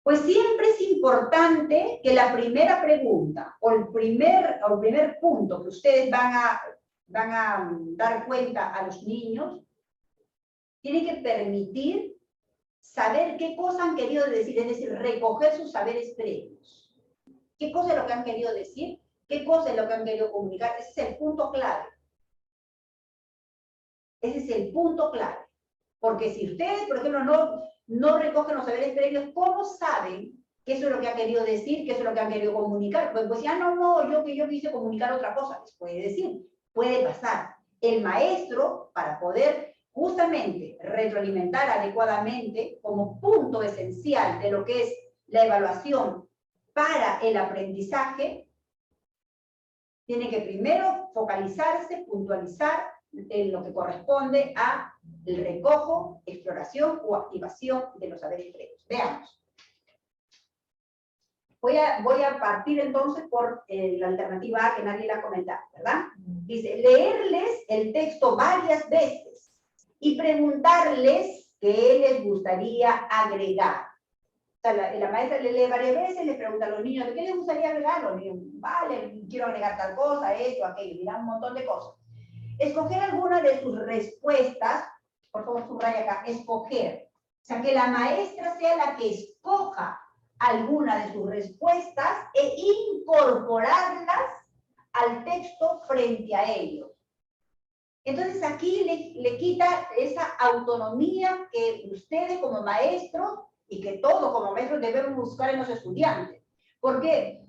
pues siempre es importante que la primera pregunta o el primer punto que ustedes van a dar cuenta a los niños, tiene que permitir saber qué cosa han querido decir, es decir, recoger sus saberes previos. ¿Qué cosa es lo que han querido decir? ¿Qué cosa es lo que han querido comunicar? Ese es el punto clave. Ese es el punto clave. Porque si ustedes, por ejemplo, no recogen los saberes previos, ¿cómo saben que eso es lo que han querido decir, que eso es lo que han querido comunicar? Pues ya yo quise comunicar otra cosa. Les puede decir, puede pasar. El maestro, para poder justamente retroalimentar adecuadamente como punto esencial de lo que es la evaluación para el aprendizaje, tiene que primero focalizarse, puntualizar en lo que corresponde a el recojo, exploración o activación de los saberes previos. Veamos. Voy a partir entonces por la alternativa A que nadie la ha comentado, ¿verdad? Dice, leerles el texto varias veces y preguntarles qué les gustaría agregar. O sea, la maestra le lee varias veces, le pregunta a los niños, ¿de qué les gustaría agregar? Los niños, vale, quiero agregar tal cosa, esto, aquello, dirán un montón de cosas. Escoger alguna de sus respuestas, por favor subraya acá, escoger. O sea, que la maestra sea la que escoja alguna de sus respuestas e incorporarlas al texto frente a ellos. Entonces aquí le quita esa autonomía que ustedes como maestros y que todos como maestros debemos buscar en los estudiantes. ¿Por qué?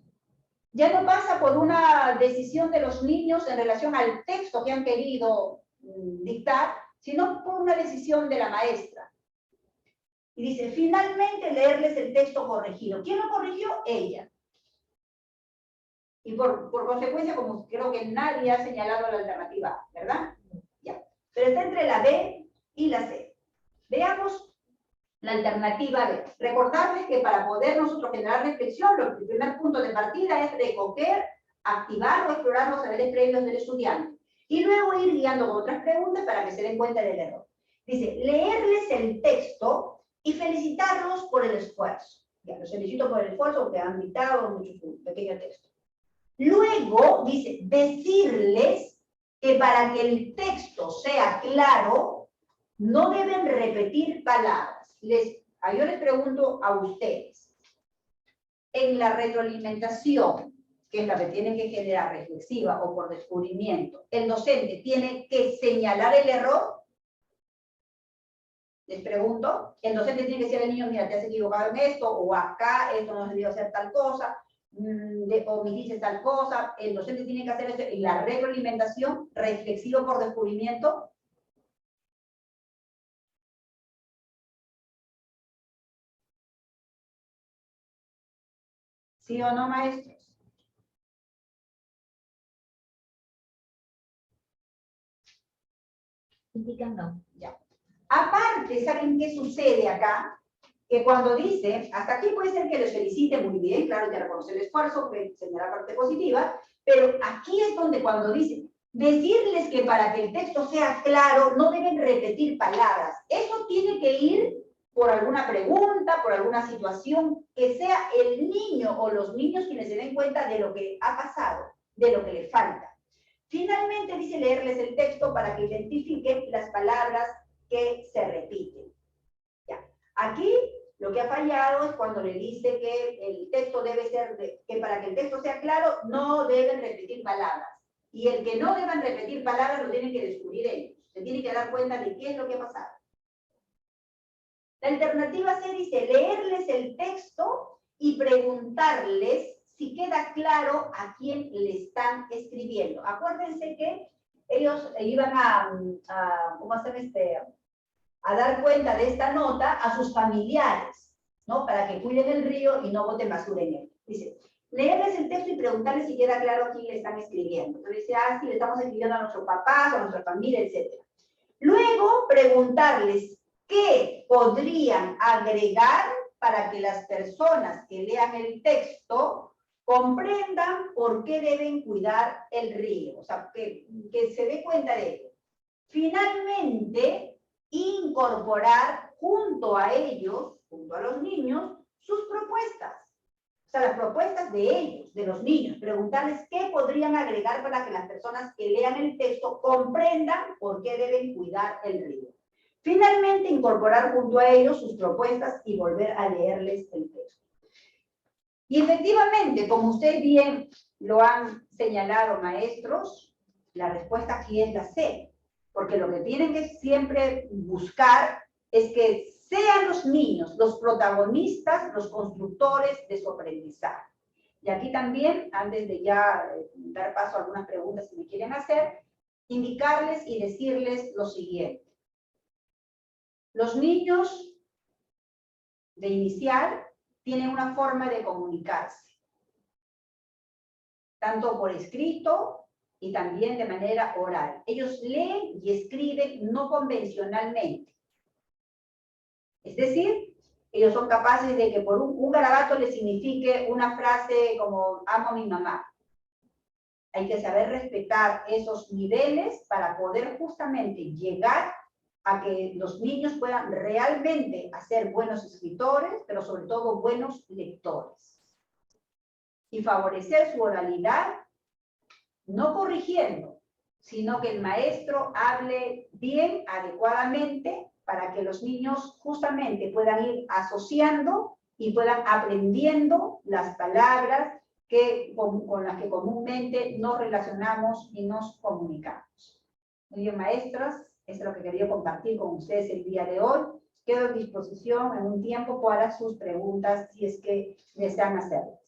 Ya no pasa por una decisión de los niños en relación al texto que han querido dictar, sino por una decisión de la maestra. Y dice, finalmente leerles el texto corregido. ¿Quién lo corrigió? Ella. Y por consecuencia, como creo que nadie ha señalado la alternativa A, ¿verdad? Ya. Pero está entre la B y la C. Veamos la alternativa B. Recordarles que para poder nosotros generar reflexión, el primer punto de partida es recoger, activar o explorar los saberes previos del estudiante. Y luego ir guiando con otras preguntas para que se den cuenta del error. Dice, leerles el texto y felicitarlos por el esfuerzo. Ya, los felicito por el esfuerzo porque han dictado un pequeño texto. Luego, dice, decirles que para que el texto sea claro, no deben repetir palabras. Yo les pregunto a ustedes, en la retroalimentación, que es la que tienen que generar reflexiva o por descubrimiento, el docente tiene que señalar el error. Les pregunto, el docente tiene que decir al niño, mira, te has equivocado en esto, o acá, esto no se debió hacer tal cosa, omitiste tal cosa. El docente tiene que hacer eso en la retroalimentación, reflexivo por descubrimiento. ¿Sí o no, maestros? Indican no. Ya. Aparte, ¿saben qué sucede acá? Que cuando dice, hasta aquí puede ser que les felicite muy bien, claro, ya reconoce el esfuerzo, que señala parte positiva, pero aquí es donde cuando dice, decirles que para que el texto sea claro, no deben repetir palabras. Eso tiene que ir por alguna pregunta, por alguna situación, que sea el niño o los niños quienes se den cuenta de lo que ha pasado, de lo que le falta. Finalmente dice leerles el texto para que identifiquen las palabras que se repiten. Ya. Aquí lo que ha fallado es cuando le dice que el texto debe ser, que para que el texto sea claro, no deben repetir palabras. Y el que no deban repetir palabras lo tienen que descubrir ellos. Se tienen que dar cuenta de qué es lo que ha pasado. La alternativa C dice leerles el texto y preguntarles si queda claro a quién le están escribiendo. Acuérdense que ellos iban a dar cuenta de esta nota a sus familiares, ¿no? Para que cuiden el río y no boten basura en él. Dice, leerles el texto y preguntarles si queda claro a quién le están escribiendo. Entonces dice, sí, le estamos escribiendo a nuestros papás, a nuestra familia, etc. Luego, preguntarles qué podrían agregar para que las personas que lean el texto comprendan por qué deben cuidar el río, o sea, que se dé cuenta de ello. Finalmente, incorporar junto a ellos, junto a los niños, sus propuestas. O sea, las propuestas de ellos, de los niños, preguntarles qué podrían agregar para que las personas que lean el texto comprendan por qué deben cuidar el río. Finalmente, incorporar junto a ellos sus propuestas y volver a leerles el texto. Y efectivamente, como ustedes bien lo han señalado, maestros, la respuesta aquí es la C. Porque lo que tienen que siempre buscar es que sean los niños los protagonistas, los constructores de su aprendizaje. Y aquí también, antes de ya dar paso a algunas preguntas que me quieren hacer, indicarles y decirles lo siguiente. Los niños de inicial tienen una forma de comunicarse, tanto por escrito y también de manera oral. Ellos leen y escriben no convencionalmente. Es decir, ellos son capaces de que por un garabato les signifique una frase como amo a mi mamá. Hay que saber respetar esos niveles para poder justamente llegar a que los niños puedan realmente ser buenos escritores, pero sobre todo buenos lectores. Y favorecer su oralidad, no corrigiendo, sino que el maestro hable bien, adecuadamente, para que los niños justamente puedan ir asociando y puedan aprendiendo las palabras con las que comúnmente nos relacionamos y nos comunicamos. Muy bien, maestras, eso es lo que quería compartir con ustedes el día de hoy. Quedo a disposición en un tiempo para sus preguntas, si es que desean hacerlas.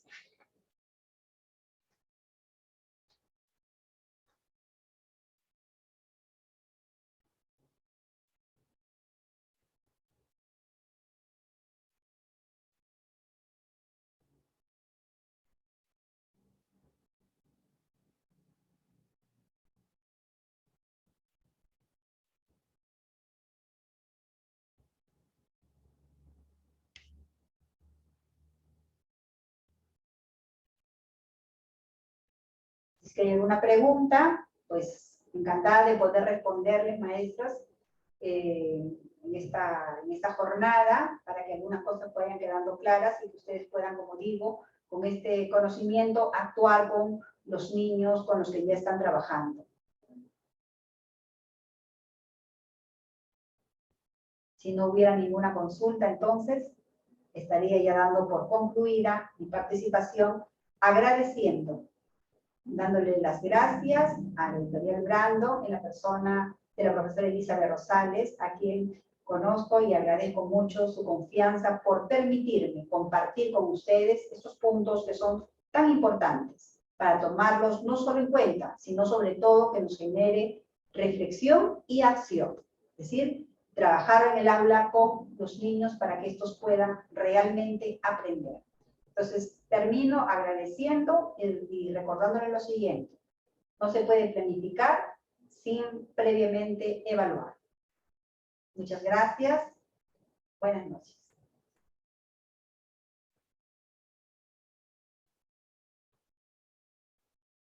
Si hay alguna pregunta, pues encantada de poder responderles, maestras, en esta jornada, para que algunas cosas vayan quedando claras y que ustedes puedan, como digo, con este conocimiento, actuar con los niños con los que ya están trabajando. Si no hubiera ninguna consulta, entonces, estaría ya dando por concluida mi participación, agradeciendo, dándole las gracias a la editorial Brando, en la persona de la profesora Elizabeth Rosales, a quien conozco y agradezco mucho su confianza por permitirme compartir con ustedes estos puntos que son tan importantes para tomarlos no solo en cuenta, sino sobre todo que nos genere reflexión y acción. Es decir, trabajar en el aula con los niños para que estos puedan realmente aprender. Entonces, termino agradeciendo y recordándole lo siguiente. No se puede planificar sin previamente evaluar. Muchas gracias. Buenas noches.